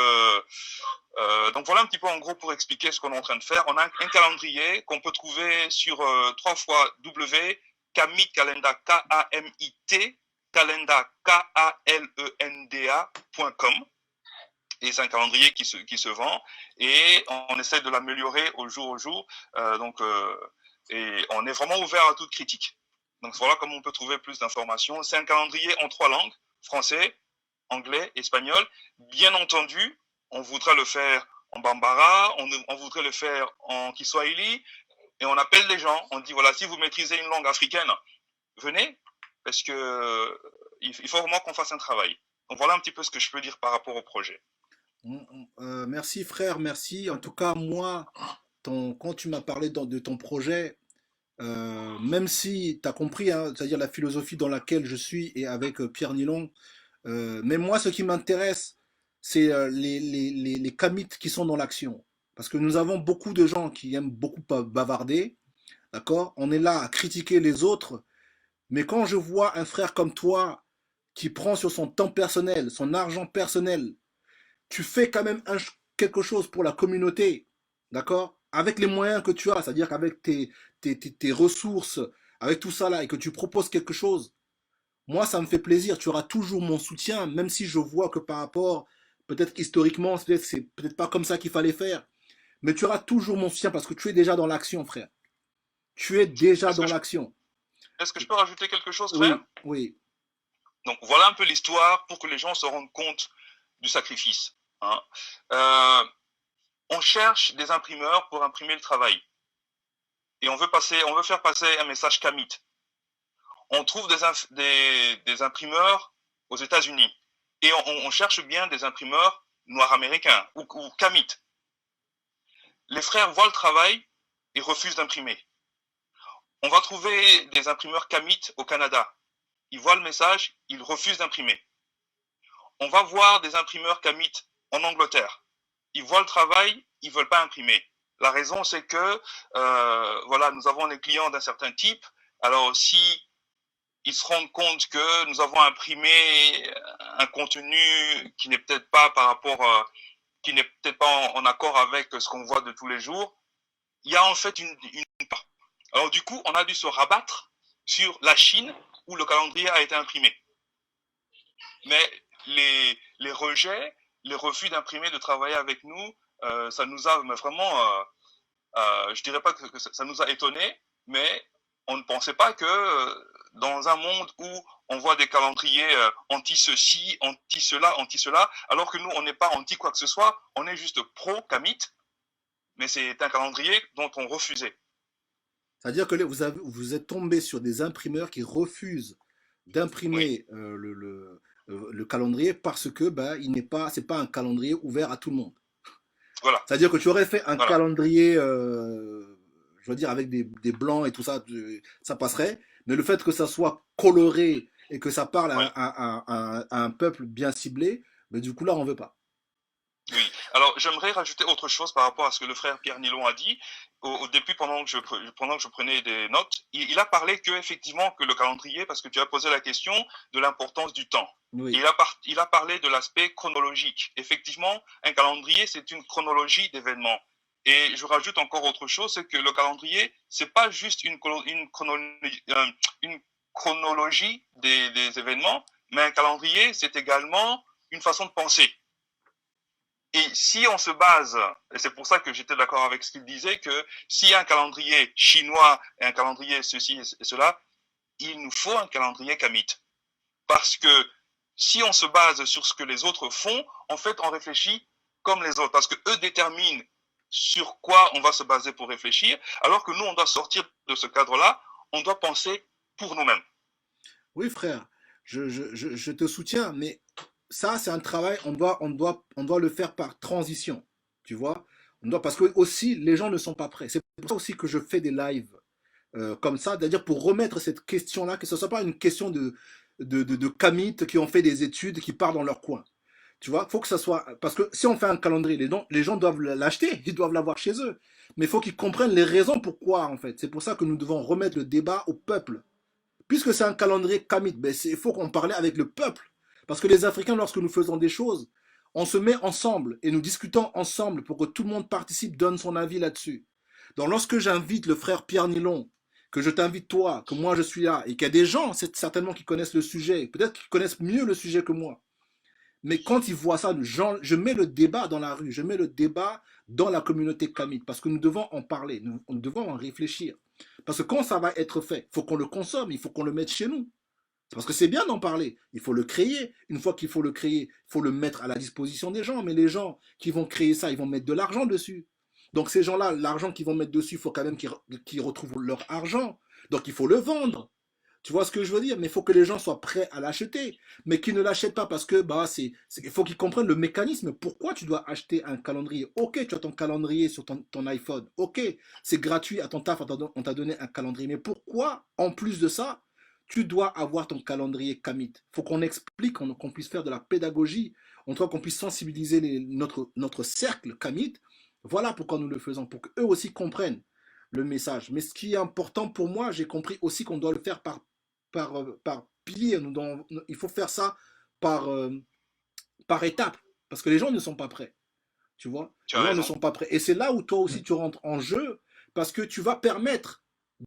[SPEAKER 4] voilà un petit peu en gros pour expliquer ce qu'on est en train de faire. On a un calendrier qu'on peut trouver sur 3 fois W, Kamit Kalenda, K-A-M-I-T, Kalenda, K-A-L-E-N-D-A.com. Et c'est un calendrier qui se vend et on essaie de l'améliorer au jour. Et on est vraiment ouvert à toute critique. Donc voilà comment on peut trouver plus d'informations. C'est un calendrier en 3 langues, français, anglais, espagnol. Bien entendu, on voudrait le faire en bambara, on voudrait le faire en kiswahili, et on appelle les gens, on dit voilà, si vous maîtrisez une langue africaine, venez, parce que il faut vraiment qu'on fasse un travail. Donc voilà un petit peu ce que je peux dire par rapport au projet.
[SPEAKER 2] Merci frère, merci. En tout cas, moi, quand tu m'as parlé de ton projet, même si tu as compris, hein, c'est-à-dire la philosophie dans laquelle je suis et avec Pierre Nilon, mais moi, ce qui m'intéresse, c'est les commits qui sont dans l'action. Parce que nous avons beaucoup de gens qui aiment beaucoup bavarder, d'accord? On est là à critiquer les autres, mais quand je vois un frère comme toi qui prend sur son temps personnel, son argent personnel, tu fais quand même quelque chose pour la communauté, d'accord? Avec les moyens que tu as, c'est-à-dire qu'avec tes ressources, avec tout ça là, et que tu proposes quelque chose, moi, ça me fait plaisir. Tu auras toujours mon soutien, même si je vois que par rapport, peut-être historiquement, c'est peut-être pas comme ça qu'il fallait faire. Mais tu auras toujours mon soutien parce que tu es déjà dans l'action, frère. Tu es déjà
[SPEAKER 4] Est-ce
[SPEAKER 2] dans
[SPEAKER 4] que je,
[SPEAKER 2] l'action.
[SPEAKER 4] est-ce que je peux rajouter quelque chose,
[SPEAKER 2] Oui,
[SPEAKER 4] frère?
[SPEAKER 2] oui.
[SPEAKER 4] Donc voilà un peu l'histoire pour que les gens se rendent compte du sacrifice. Hein. Euh, on cherche des imprimeurs pour imprimer le travail. Et on veut faire passer un message Kamit. On trouve des imprimeurs aux États-Unis. Et on cherche bien des imprimeurs noirs américains ou Kamit. Les frères voient le travail et refusent d'imprimer. On va trouver des imprimeurs Kamit au Canada. Ils voient le message, ils refusent d'imprimer. On va voir des imprimeurs Kamit en Angleterre. Ils voient le travail, ils ne veulent pas imprimer. La raison, c'est que voilà, nous avons des clients d'un certain type. Alors, si ils se rendent compte que nous avons imprimé un contenu qui n'est peut-être pas qui n'est peut-être pas en accord avec ce qu'on voit de tous les jours, il y a en fait une part. Alors du coup, on a dû se rabattre sur la Chine où le calendrier a été imprimé. Mais les rejets, les refus d'imprimer, de travailler avec nous, ça nous a vraiment, je dirais pas que ça nous a étonnés, mais on ne pensait pas que dans un monde où on voit des calendriers anti-ceci, anti-cela, alors que nous, on n'est pas anti quoi que ce soit, on est juste pro-Kamit, mais c'est un calendrier dont on refusait.
[SPEAKER 2] C'est-à-dire que vous êtes tombé sur des imprimeurs qui refusent
[SPEAKER 4] Oui,
[SPEAKER 2] d'imprimer le calendrier parce que bah, c'est pas un calendrier ouvert à tout le monde.
[SPEAKER 4] voilà,
[SPEAKER 2] C'est-à-dire que tu aurais fait un
[SPEAKER 4] voilà,
[SPEAKER 2] calendrier, je veux dire, avec des blancs et tout ça, ça passerait. Mais le fait que ça soit coloré et que ça parle
[SPEAKER 4] oui.
[SPEAKER 2] à un peuple bien ciblé, ben, du coup là, on veut pas.
[SPEAKER 4] Oui. Alors, j'aimerais rajouter autre chose par rapport à ce que le frère Pierre Nilon a dit. Au début, pendant que je prenais des notes, il a parlé que, effectivement, que le calendrier, parce que tu as posé la question de l'importance du temps. Et
[SPEAKER 2] Oui.
[SPEAKER 4] il a parlé de l'aspect chronologique. Effectivement, un calendrier, c'est une chronologie d'événements. Et je rajoute encore autre chose, c'est que le calendrier, c'est pas juste une chronologie des événements, mais un calendrier, c'est également une façon de penser. Et si on se base, et c'est pour ça que j'étais d'accord avec ce qu'il disait, que s'il y a un calendrier chinois et un calendrier ceci et cela, il nous faut un calendrier Kamit. Parce que si on se base sur ce que les autres font, en fait, on réfléchit comme les autres. Parce que eux déterminent sur quoi on va se baser pour réfléchir, alors que nous, on doit sortir de ce cadre-là, on doit penser pour nous-mêmes.
[SPEAKER 2] Oui, frère, je te soutiens, mais ça, c'est un travail, on doit le faire par transition, tu vois. Parce que aussi, les gens ne sont pas prêts. C'est pour ça aussi que je fais des lives comme ça, c'est-à-dire pour remettre cette question-là, que ce ne soit pas une question de commit qui ont fait des études, qui partent dans leur coin. Tu vois, faut que ça soit. Parce que si on fait un calendrier, les gens doivent l'acheter, ils doivent l'avoir chez eux. Mais il faut qu'ils comprennent les raisons pourquoi, en fait. C'est pour ça que nous devons remettre le débat au peuple. Puisque c'est un calendrier kamite, ben il faut qu'on parle avec le peuple. Parce que les Africains, lorsque nous faisons des choses, on se met ensemble et nous discutons ensemble pour que tout le monde participe, donne son avis là-dessus. Donc lorsque j'invite le frère Pierre Nilon, que je t'invite toi, que moi je suis là, et qu'il y a des gens certainement qui connaissent le sujet, peut-être qu'ils connaissent mieux le sujet que moi, mais quand ils voient ça, je mets le débat dans la rue, je mets le débat dans la communauté kamite, parce que nous devons en parler, nous devons en réfléchir. Parce que quand ça va être fait, il faut qu'on le consomme, il faut qu'on le mette chez nous. C'est parce que c'est bien d'en parler, il faut le créer. Une fois qu'il faut le créer, il faut le mettre à la disposition des gens. Mais les gens qui vont créer ça, ils vont mettre de l'argent dessus. Donc ces gens-là, l'argent qu'ils vont mettre dessus, il faut quand même qu'ils retrouvent leur argent. Donc il faut le vendre. Tu vois ce que je veux dire? Mais il faut que les gens soient prêts à l'acheter. Mais qu'ils ne l'achètent pas parce que il faut qu'ils comprennent le mécanisme. Pourquoi tu dois acheter un calendrier? Ok, tu as ton calendrier sur ton iPhone. Ok, c'est gratuit à ton taf, on t'a donné un calendrier. Mais pourquoi, en plus de ça, tu dois avoir ton calendrier Kamit? Il faut qu'on explique, qu'on puisse faire de la pédagogie, en tout cas qu'on puisse sensibiliser notre cercle Kamit. Voilà pourquoi nous le faisons, pour qu'eux aussi comprennent le message. Mais ce qui est important pour moi, j'ai compris aussi qu'on doit le faire par pilier. Il faut faire ça par, par étape. Parce que les gens ne sont pas prêts. Tu vois?
[SPEAKER 4] Tu
[SPEAKER 2] Les
[SPEAKER 4] as
[SPEAKER 2] gens ne
[SPEAKER 4] raison.
[SPEAKER 2] sont pas prêts. Et c'est là où toi aussi tu rentres en jeu. Parce que tu vas permettre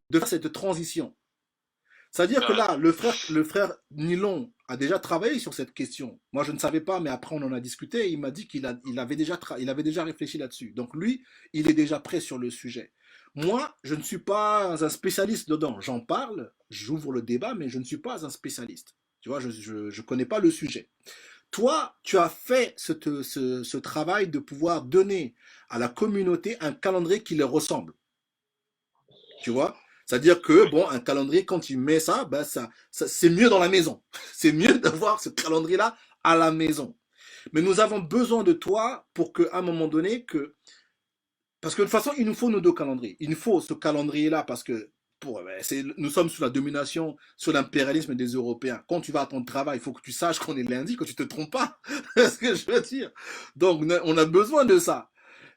[SPEAKER 2] de faire cette transition.
[SPEAKER 4] Tu
[SPEAKER 2] C'est-à-dire
[SPEAKER 4] as
[SPEAKER 2] que
[SPEAKER 4] raison.
[SPEAKER 2] là, le frère Nilon a déjà travaillé sur cette question. Moi, je ne savais pas, mais après, on en a discuté. Et il m'a dit il avait déjà réfléchi là-dessus. Donc, lui, il est déjà prêt sur le sujet. Moi, je ne suis pas un spécialiste dedans. J'en parle, j'ouvre le débat, mais je ne suis pas un spécialiste. Tu vois, je ne connais pas le sujet. Toi, tu as fait ce travail de pouvoir donner à la communauté un calendrier qui leur ressemble. Tu vois? C'est-à-dire que,
[SPEAKER 4] Oui.
[SPEAKER 2] bon, un calendrier, quand tu mets ça, ben c'est mieux dans la maison. C'est mieux d'avoir ce calendrier-là à la maison. Mais nous avons besoin de toi pour qu'à un moment donné, parce que de toute façon, il nous faut nos deux calendriers. Il nous faut ce calendrier-là parce que nous sommes sous la domination, sous l'impérialisme des Européens. Quand tu vas à ton travail, il faut que tu saches qu'on est lundi, que tu ne te trompes pas. C'est ce que je veux dire. Donc, on a besoin de ça.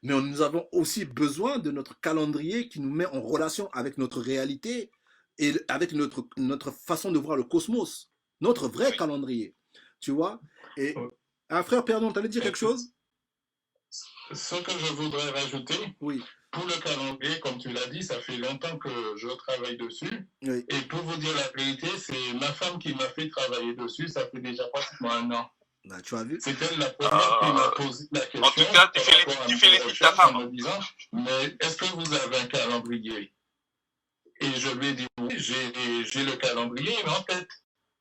[SPEAKER 2] Mais nous avons aussi besoin de notre calendrier qui nous met en relation avec notre réalité et avec notre façon de voir le cosmos. Notre vrai
[SPEAKER 4] Oui.
[SPEAKER 2] calendrier. Tu vois? Et un frère, pardon, tu allais dire quelque chose?
[SPEAKER 3] Ce que je voudrais rajouter,
[SPEAKER 2] Oui.
[SPEAKER 3] pour le calendrier, comme tu l'as dit, ça fait longtemps que je travaille dessus.
[SPEAKER 2] Oui.
[SPEAKER 3] Et pour vous dire la vérité, c'est ma femme qui m'a fait travailler dessus. Ça fait déjà pratiquement 1 an.
[SPEAKER 2] Bah, tu as vu?
[SPEAKER 3] C'est elle la première qui m'a posé la question.
[SPEAKER 4] En tout cas, tu félicites ta femme.
[SPEAKER 3] En me disant, mais est-ce que vous avez un calendrier? Et je lui ai dit, oui, j'ai le calendrier, mais en tête.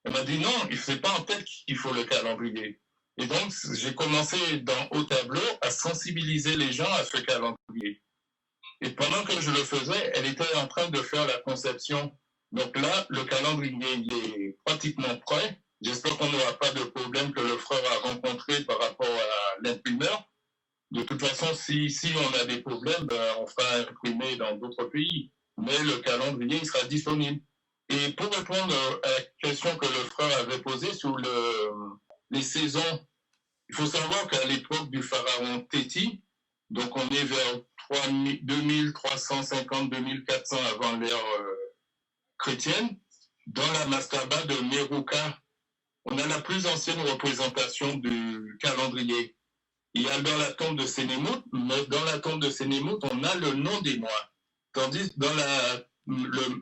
[SPEAKER 3] Elle m'a dit, non, c'est pas en tête qu'il faut le calendrier. Et donc, j'ai commencé au tableau à sensibiliser les gens à ce calendrier. Et pendant que je le faisais, elle était en train de faire la conception. Donc là, le calendrier il est pratiquement prêt. J'espère qu'on n'aura pas de problème que le frère a rencontré par rapport à l'imprimeur. De toute façon, si on a des problèmes, on fera imprimer dans d'autres pays. Mais le calendrier, il sera disponible. Et pour répondre à la question que le frère avait posée sur les saisons, il faut savoir qu'à l'époque du pharaon Téti, donc on est vers 2350-2400 avant l'ère chrétienne, dans la mastaba de Merouka, on a la plus ancienne représentation du calendrier. Il y a dans la tombe de Sénémout, mais dans la tombe de Sénémout, on a le nom des mois. Tandis que dans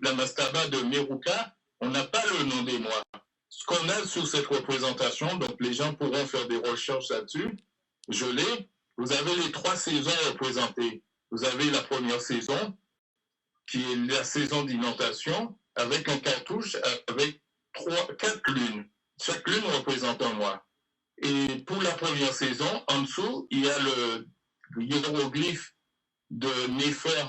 [SPEAKER 3] la mastaba de Merouka, on n'a pas le nom des mois. Ce qu'on a sur cette représentation, donc les gens pourront faire des recherches là-dessus, je l'ai. Vous avez les 3 saisons représentées. Vous avez la première saison, qui est la saison d'inondation, avec un cartouche avec 4 lunes. Chaque lune représente un mois. Et pour la première saison, en dessous, il y a le hiéroglyphe de Néfer.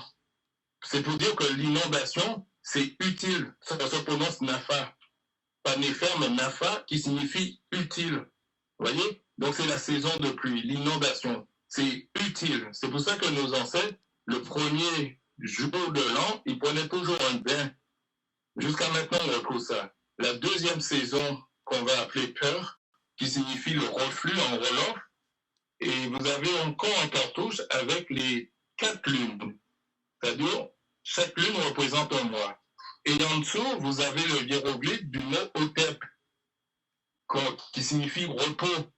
[SPEAKER 3] C'est pour dire que l'inondation, c'est utile. Ça se prononce Nafa. Pas Néfer, mais Nafa, qui signifie utile. Vous voyez? Donc c'est la saison de pluie, l'inondation. C'est utile. C'est pour ça que nos ancêtres, le premier jour de l'an, ils prenaient toujours un bain. Jusqu'à maintenant, on retrouve ça. La deuxième saison, qu'on va appeler peur, qui signifie le reflux en Wolof, et vous avez encore un cartouche avec les 4 lunes. C'est-à-dire, chaque lune représente un mois. Et en dessous, vous avez le hiéroglyphe du mot Otep, qui signifie repos.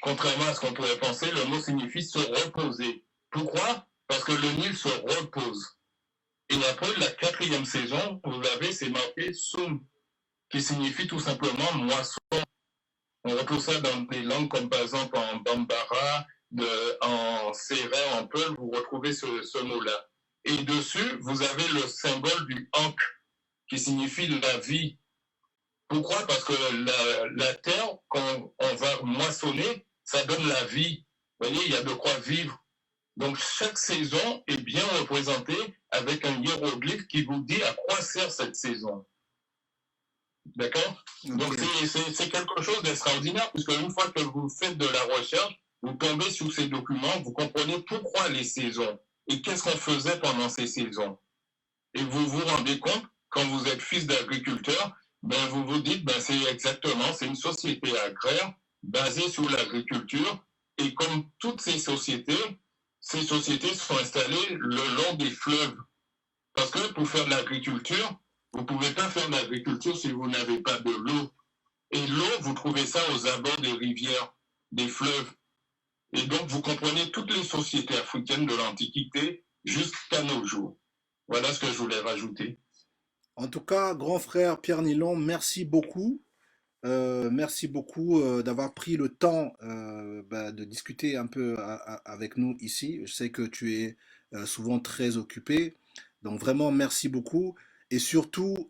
[SPEAKER 3] Contrairement à ce qu'on pourrait penser, le mot signifie se reposer. Pourquoi? Parce que le Nil se repose. Et après, la 4e saison, vous l'avez, c'est marqué Soum, qui signifie tout simplement moisson. On retrouve ça dans des langues comme par exemple en Bambara, en Sérère, en Peul, vous retrouvez ce mot-là. Et dessus, vous avez le symbole du Ankh, qui signifie la vie. Pourquoi? Parce que la terre, quand on va moissonner, ça donne la vie. Vous voyez, il y a de quoi vivre. Donc, chaque saison est bien représentée avec un hiéroglyphe qui vous dit à quoi sert cette saison. D'accord? Donc,
[SPEAKER 2] Ok.
[SPEAKER 3] c'est quelque chose d'extraordinaire, puisque une fois que vous faites de la recherche, vous tombez sur ces documents, vous comprenez pourquoi les saisons et qu'est-ce qu'on faisait pendant ces saisons. Et vous vous rendez compte, quand vous êtes fils d'agriculteur, ben vous vous dites, ben c'est exactement, c'est une société agraire basée sur l'agriculture. Et comme toutes ces sociétés sont installées le long des fleuves. Parce que pour faire de l'agriculture, vous ne pouvez pas faire de l'agriculture si vous n'avez pas de l'eau. Et l'eau, vous trouvez ça aux abords des rivières, des fleuves. Et donc, vous comprenez toutes les sociétés africaines de l'Antiquité jusqu'à nos jours. Voilà ce que je voulais rajouter.
[SPEAKER 2] En tout cas, grand frère Pierre Nilon, merci beaucoup d'avoir pris le temps de discuter un peu avec nous ici. Je sais que tu es souvent très occupé, donc vraiment merci beaucoup. Et surtout,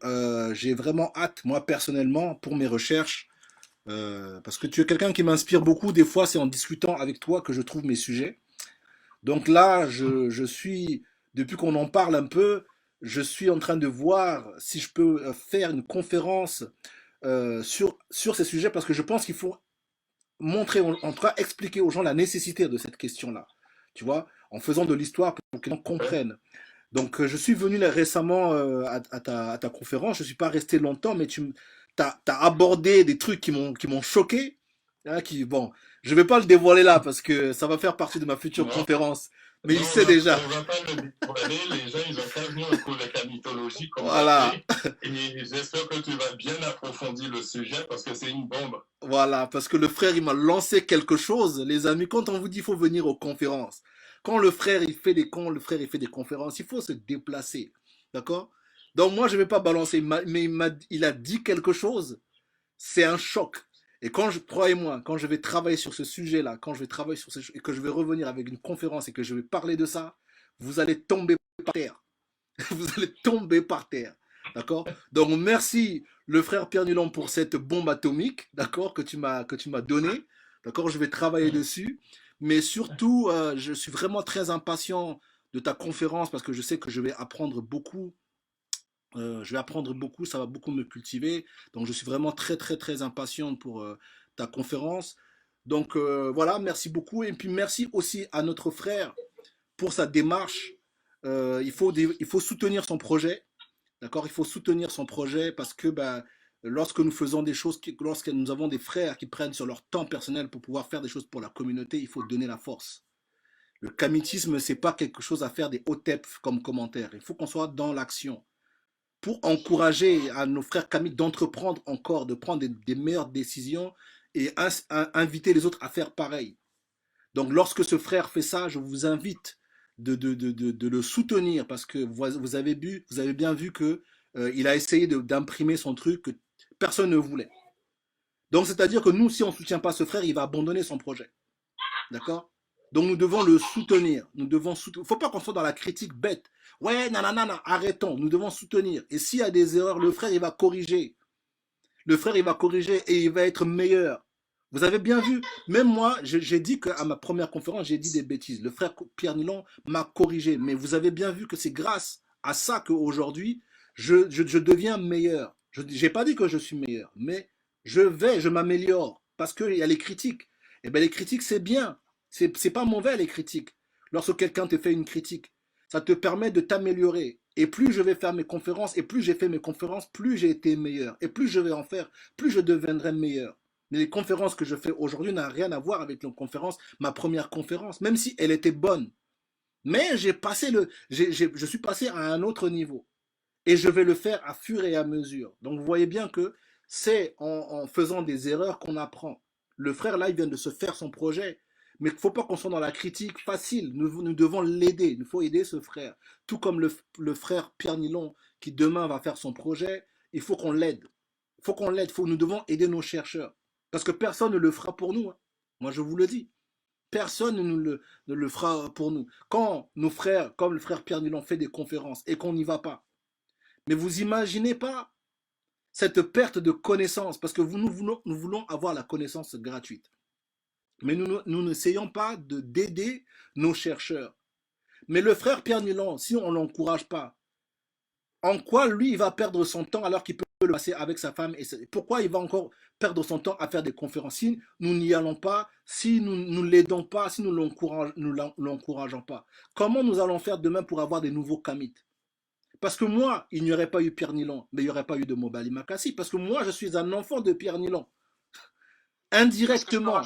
[SPEAKER 2] j'ai vraiment hâte, moi personnellement, pour mes recherches, parce que tu es quelqu'un qui m'inspire beaucoup. Des fois, c'est en discutant avec toi que je trouve mes sujets. Donc là, je suis, depuis qu'on en parle un peu, je suis en train de voir si je peux faire une conférence sur ces sujets parce que je pense qu'il faut montrer, en tout cas expliquer aux gens la nécessité de cette question-là. Tu vois, en faisant de l'histoire pour que les gens
[SPEAKER 3] Ouais.
[SPEAKER 2] comprennent. Donc, je suis venu là récemment à ta conférence. Je ne suis pas resté longtemps, mais as abordé des trucs qui m'ont choqué. Hein, bon, je ne vais pas le dévoiler là parce que ça va faire partie de ma future
[SPEAKER 3] Non,
[SPEAKER 2] conférence. Mais
[SPEAKER 3] non,
[SPEAKER 2] il sait déjà.
[SPEAKER 3] on va pas le dévoiler. Les gens, ils ont pas venu au cours de la mythologie, comme on
[SPEAKER 2] Voilà,
[SPEAKER 3] fait. Et j'espère que tu vas bien approfondir le sujet parce que c'est une bombe.
[SPEAKER 2] voilà, parce que le frère, il m'a lancé quelque chose. Les amis, quand on vous dit qu'il faut venir aux conférences, quand le frère, il fait des cons, le frère, il fait des conférences, il faut se déplacer. D'accord? Donc, moi, je ne vais pas balancer, mais il a dit quelque chose. C'est un choc. Et croyez-moi, quand je vais travailler sur ce sujet-là, quand je vais travailler sur et que je vais revenir avec une conférence et que je vais parler de ça, vous allez tomber par terre. Vous allez tomber par terre. D'accord? Donc, merci le frère Pierre Nulon pour cette bombe atomique, d'accord, que tu m'as donnée. D'accord? Je vais travailler dessus. Mais surtout, je suis vraiment très impatient de ta conférence parce que je sais que je vais apprendre beaucoup. Je vais apprendre beaucoup, ça va beaucoup me cultiver. Donc, je suis vraiment très, très, très impatient pour ta conférence. Donc, voilà, merci beaucoup. Et puis, merci aussi à notre frère pour sa démarche. Il faut soutenir son projet. D'accord? Il faut soutenir son projet parce que bah, lorsque nous faisons des choses, lorsque nous avons des frères qui prennent sur leur temps personnel pour pouvoir faire des choses pour la communauté, il faut donner la force. Le kamitisme, c'est pas quelque chose à faire des hotep comme commentaire. Il faut qu'on soit dans l'action pour encourager à nos frères kamites d'entreprendre encore, de prendre des meilleures décisions et inviter les autres à faire pareil. Donc lorsque ce frère fait ça, je vous invite de le soutenir parce que vous avez bien vu que il a essayé d'imprimer son truc que personne ne voulait. Donc c'est-à-dire que nous, si on ne soutient pas ce frère, il va abandonner son projet. D'accord? Donc nous devons le soutenir. Nous devons soutenir. Il ne faut pas qu'on soit dans la critique bête. Ouais, nanana, arrêtons. Nous devons soutenir. Et s'il y a des erreurs, le frère, il va corriger. Le frère, il va corriger et il va être meilleur. Vous avez bien vu, même moi, j'ai dit qu'à ma première conférence, j'ai dit des bêtises. Le frère Pierre Nilon m'a corrigé. Mais vous avez bien vu que c'est grâce à ça qu'aujourd'hui, je deviens meilleur. Je n'ai pas dit que je suis meilleur, mais je m'améliore. Parce qu'il y a les critiques. Et bien les critiques, c'est bien. C'est pas mauvais les critiques. Lorsque quelqu'un te fait une critique, ça te permet de t'améliorer. Et plus je vais faire mes conférences, et plus j'ai fait mes conférences, plus j'ai été meilleur. Et plus je vais en faire, plus je deviendrai meilleur. Mais les conférences que je fais aujourd'hui n'ont rien à voir avec ma première conférence, même si elle était bonne. Mais je suis passé à un autre niveau. Et je vais le faire à fur et à mesure. Donc vous voyez bien que c'est en faisant des erreurs qu'on apprend. Le frère là, il vient de se faire son projet. Mais il ne faut pas qu'on soit dans la critique facile. Nous devons l'aider. Il faut aider ce frère. Tout comme le frère Pierre Nilon, qui demain va faire son projet, il faut qu'on l'aide. Il faut qu'on l'aide. Nous devons aider nos chercheurs. Parce que personne ne le fera pour nous. Hein. Moi, je vous le dis. Personne ne le fera pour nous. Quand nos frères, comme le frère Pierre Nilon, fait des conférences et qu'on n'y va pas, mais vous imaginez pas cette perte de connaissance, parce que nous voulons avoir la connaissance gratuite. Mais nous n'essayons pas d'aider nos chercheurs. Mais le frère Pierre Nilon, si on ne l'encourage pas, en quoi lui, il va perdre son temps alors qu'il peut le passer avec sa femme. Pourquoi il va encore perdre son temps à faire des conférences si nous n'y allons pas, si nous ne l'aidons pas, si nous ne l'encourageons pas? Comment nous allons faire demain pour avoir des nouveaux Kamit? Parce que moi, il n'y aurait pas eu Pierre Nilon, mais il n'y aurait pas eu de Mobali Makassi. Parce que moi, je suis un enfant de Pierre Nilon. Indirectement.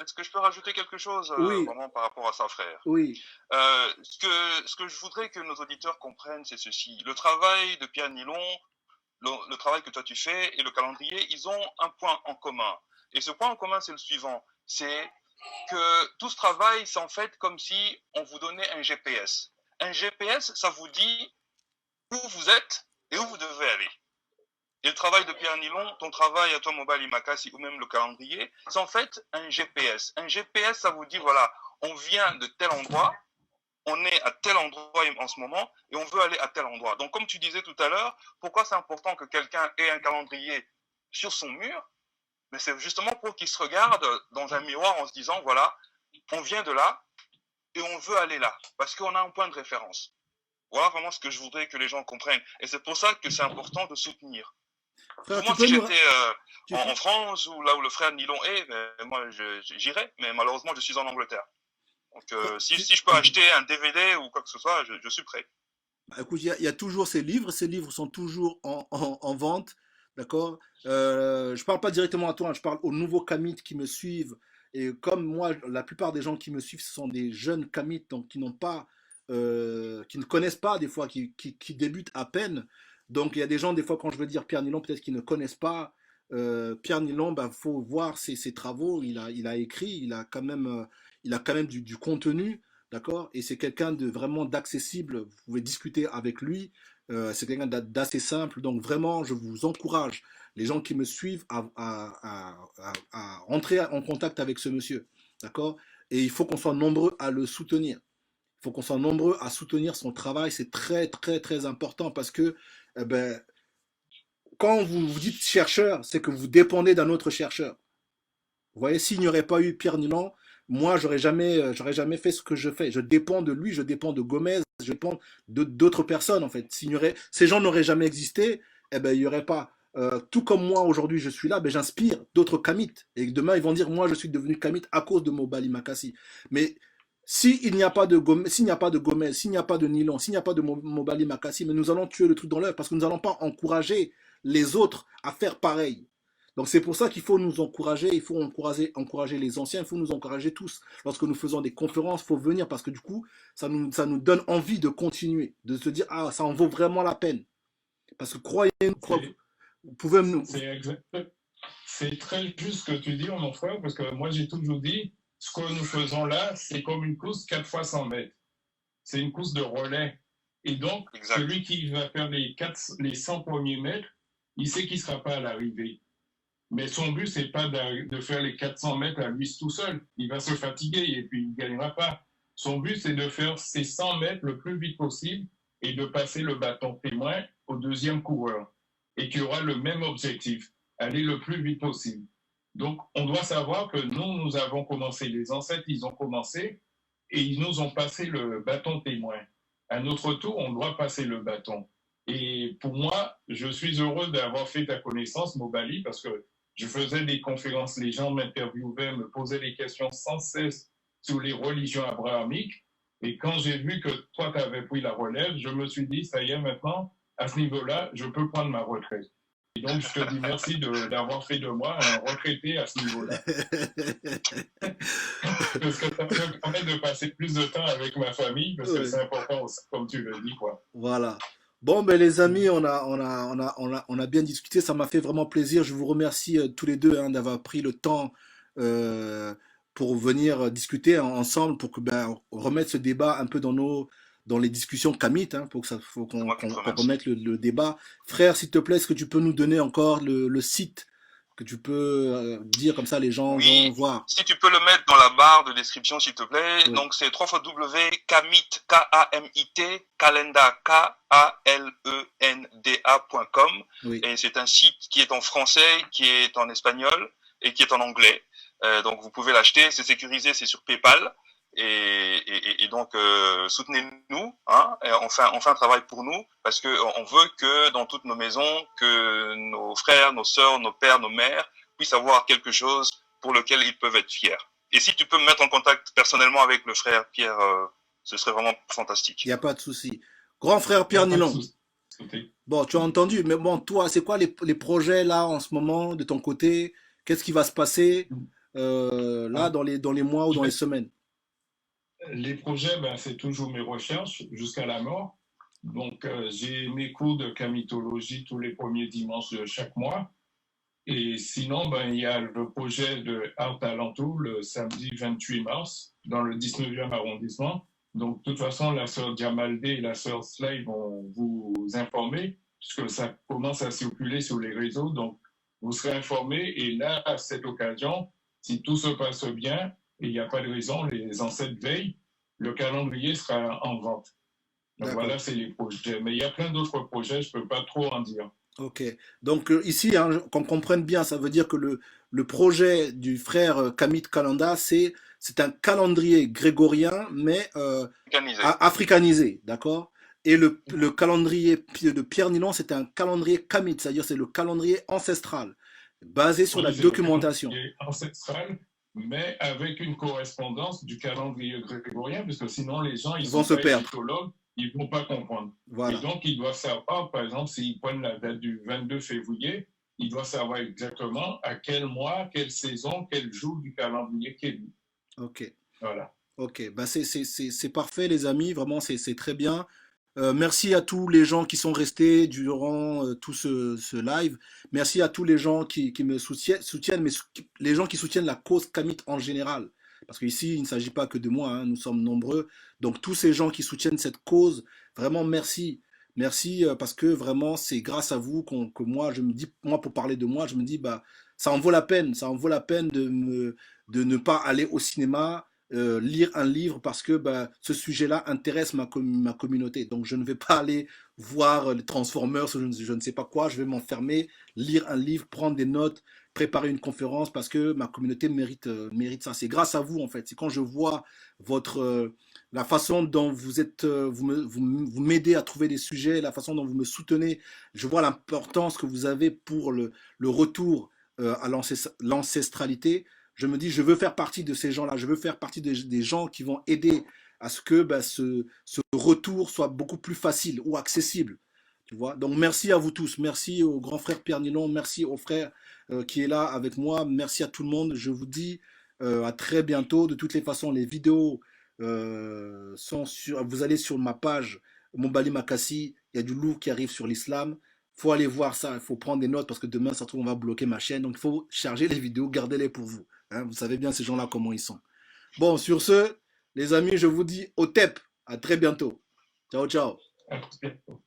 [SPEAKER 4] Est-ce que je peux rajouter quelque chose
[SPEAKER 2] Oui.
[SPEAKER 4] vraiment par rapport à ça, frère?
[SPEAKER 2] Oui.
[SPEAKER 4] Ce que je voudrais que nos auditeurs comprennent, c'est ceci. Le travail de Pierre Nilon, le travail que toi tu fais et le calendrier, ils ont un point en commun. Et ce point en commun, c'est le suivant. C'est que tout ce travail, c'est en fait comme si on vous donnait un GPS. Un GPS, ça vous dit où vous êtes et où vous devez aller. Et le travail de Pierre Nilon, ton travail à toi, Mobali Makassi, ou même le calendrier, c'est en fait un GPS. Un GPS, ça vous dit, voilà, on vient de tel endroit, on est à tel endroit en ce moment, et on veut aller à tel endroit. Donc, comme tu disais tout à l'heure, pourquoi c'est important que quelqu'un ait un calendrier sur son mur? Mais c'est justement pour qu'il se regarde dans un miroir en se disant, voilà, on vient de là, et on veut aller là, parce qu'on a un point de référence. Voilà vraiment ce que je voudrais que les gens comprennent. Et c'est pour ça que c'est important de soutenir.
[SPEAKER 2] Frère,
[SPEAKER 4] Moi, si j'étais en France ou là où le frère Nilon est, moi j'irais, mais malheureusement je suis en Angleterre. Donc si je peux acheter un DVD ou quoi que ce soit, je suis prêt.
[SPEAKER 2] Bah, écoute, il y a toujours ces livres sont toujours en vente, d'accord? Je parle pas directement à toi, hein, je parle aux nouveaux Kamit qui me suivent. Et comme moi, la plupart des gens qui me suivent, ce sont des jeunes Kamit, donc qui n'ont pas, qui ne connaissent pas des fois, qui débutent à peine. Donc il y a des gens, des fois, quand je veux dire Pierre Nilon, peut-être qu'ils ne connaissent pas Pierre Nilon. Bah, faut voir ses travaux. Il a écrit, il a quand même du contenu, d'accord? Et c'est quelqu'un de vraiment d'accessible. Vous pouvez discuter avec lui. C'est quelqu'un d'assez simple. Donc vraiment, je vous encourage, les gens qui me suivent, à rentrer en contact avec ce monsieur, d'accord? Et il faut qu'on soit nombreux à le soutenir. Il faut qu'on soit nombreux à soutenir son travail. C'est très, très, très important parce que quand vous dites chercheur, c'est que vous dépendez d'un autre chercheur. Vous voyez, s'il n'y aurait pas eu Pierre Nilon, moi, j'aurais jamais fait ce que je fais. Je dépends de lui, je dépends de Gomez, je dépends d'autres personnes, en fait. Ces gens n'auraient jamais existé, il n'y aurait pas. Tout comme moi, aujourd'hui, je suis là, j'inspire d'autres Kamit. Et demain, ils vont dire, moi, je suis devenu Kamit à cause de Mobali Makassi. Mais s'il n'y a pas de Gomez, s'il n'y a pas de Nilon, s'il n'y a pas de Mobali Makassi, mais nous allons tuer le truc dans l'œuf parce que nous n'allons pas encourager les autres à faire pareil. Donc c'est pour ça qu'il faut nous encourager, il faut encourager les anciens, il faut nous encourager tous. Lorsque nous faisons des conférences, il faut venir parce que du coup, ça nous donne envie de continuer, de se dire, ah, ça en vaut vraiment la peine. Parce que vous pouvez nous...
[SPEAKER 3] C'est très juste ce que tu dis, mon frère, parce que moi j'ai toujours dit, ce que nous faisons là, c'est comme une course 4 fois 100 mètres. C'est une course de relais. Et donc, celui qui va faire les 100 premiers mètres, il sait qu'il ne sera pas à l'arrivée. Mais son but, ce n'est pas de faire les 400 mètres à lui tout seul. Il va se fatiguer et puis il ne gagnera pas. Son but, c'est de faire ces 100 mètres le plus vite possible et de passer le bâton témoin au deuxième coureur. Et qui aura le même objectif, aller le plus vite possible. Donc, on doit savoir que nous avons commencé, les ancêtres, ils ont commencé et ils nous ont passé le bâton témoin. À notre tour, on doit passer le bâton. Et pour moi, je suis heureux d'avoir fait ta connaissance, Mobali, parce que je faisais des conférences, les gens m'interviewaient, me posaient des questions sans cesse sur les religions abrahamiques. Et quand j'ai vu que toi, tu avais pris la relève, je me suis dit, ça y est, maintenant, à ce niveau-là, je peux prendre ma retraite. Et donc, je te dis merci d'avoir fait de moi un retraité à ce niveau-là. Parce que ça me permet de passer plus de temps avec ma famille, parce que c'est important, comme tu le dis, quoi.
[SPEAKER 2] Voilà. Bon, les amis, on a bien discuté. Ça m'a fait vraiment plaisir. Je vous remercie tous les deux d'avoir pris le temps pour venir discuter ensemble, pour que remettre ce débat un peu dans les discussions Kamit, pour que faut qu'on remette le débat. Frère, s'il te plaît, est-ce que tu peux nous donner encore le site que tu peux dire, comme ça les gens vont voir?
[SPEAKER 4] Si tu peux le mettre dans la barre de description, s'il te plaît. Oui. Donc c'est www.kamit, K-A-M-I-T, calenda, K-A-L-E-N-D-A.com. Oui. Et c'est un site qui est en français, qui est en espagnol et qui est en anglais. Donc vous pouvez l'acheter, c'est sécurisé, c'est sur PayPal. et donc soutenez-nous, hein, et on fait un travail pour nous, parce que on veut que dans toutes nos maisons, que nos frères, nos sœurs, nos pères, nos mères puissent avoir quelque chose pour lequel ils peuvent être fiers. Et si tu peux me mettre en contact personnellement avec le frère Pierre, ce serait vraiment fantastique.
[SPEAKER 2] Il n'y a pas de souci. Grand frère Pierre Nilon, bon, tu as entendu, mais bon, toi, c'est quoi les projets là en ce moment de ton côté? Qu'est-ce qui va se passer là dans les mois ou dans les semaines?
[SPEAKER 5] Les projets, ben, c'est toujours mes recherches jusqu'à la mort. Donc, j'ai mes cours de camitologie tous les premiers dimanches de chaque mois. Et sinon, ben, il y a le projet de Art Talentou le samedi 28 mars dans le 19e arrondissement. Donc, de toute façon, la sœur Diamaldé et la sœur Slay vont vous informer puisque ça commence à circuler sur les réseaux. Donc, vous serez informés. Et là, à cette occasion, si tout se passe bien, et il n'y a pas de raison, les ancêtres veillent, le calendrier sera en vente. Donc voilà, c'est les projets. Mais il y a plein d'autres projets, je ne peux pas trop en dire.
[SPEAKER 2] Ok. Donc ici, hein, qu'on comprenne bien, ça veut dire que le projet du frère Kamit Kalanda, c'est un calendrier grégorien, mais africanisé, d'accord? Et le calendrier de Pierre Nilon, c'est un calendrier Kamit, c'est-à-dire c'est le calendrier ancestral, basé sur la documentation.
[SPEAKER 5] Ancestral, mais avec une correspondance du calendrier grégorien, parce que sinon les gens
[SPEAKER 2] ils vont se perdre.
[SPEAKER 5] Ils ne vont pas comprendre.
[SPEAKER 2] Voilà.
[SPEAKER 5] Et donc, ils doivent savoir, par exemple, s'ils prennent la date du 22 février, ils doivent savoir exactement à quel mois, quelle saison, quel jour du calendrier qui est lui.
[SPEAKER 2] Ok.
[SPEAKER 5] Voilà.
[SPEAKER 2] Ok. Ben c'est parfait, les amis. Vraiment, c'est très bien. Merci à tous les gens qui sont restés durant tout ce live. Merci à tous les gens qui me soutiennent, mais les gens qui soutiennent la cause Kamit en général. Parce qu'ici, il ne s'agit pas que de moi, hein, nous sommes nombreux. Donc tous ces gens qui soutiennent cette cause, vraiment merci. Merci parce que vraiment, c'est grâce à vous que moi, je me dis, moi pour parler de moi, je me dis, bah, ça en vaut la peine. Ça en vaut la peine de ne pas aller au cinéma, lire un livre parce que bah, ce sujet-là intéresse ma communauté. Donc je ne vais pas aller voir les Transformers, je ne sais pas quoi, je vais m'enfermer, lire un livre, prendre des notes, préparer une conférence parce que ma communauté mérite ça. C'est grâce à vous en fait. C'est quand je vois la façon dont vous êtes, vous m'aidez à trouver des sujets, la façon dont vous me soutenez, je vois l'importance que vous avez pour le retour à l'ancestralité. Je me dis, je veux faire partie de ces gens-là, je veux faire partie des gens qui vont aider à ce que bah, ce retour soit beaucoup plus facile ou accessible. Tu vois. Donc merci à vous tous, merci au grand frère Pierre Nilon, merci au frère qui est là avec moi, merci à tout le monde. Je vous dis à très bientôt. De toutes les façons, les vidéos sont sur. Vous allez sur ma page Mombali Makassi, il y a du lourd qui arrive sur l'islam. Il faut aller voir ça, il faut prendre des notes parce que demain, ça se trouve, on va bloquer ma chaîne. Donc il faut charger les vidéos, gardez-les pour vous. Hein, vous savez bien ces gens-là comment ils sont. Bon, sur ce, les amis, je vous dis au TEP. À très bientôt. Ciao, ciao.
[SPEAKER 5] À très bientôt.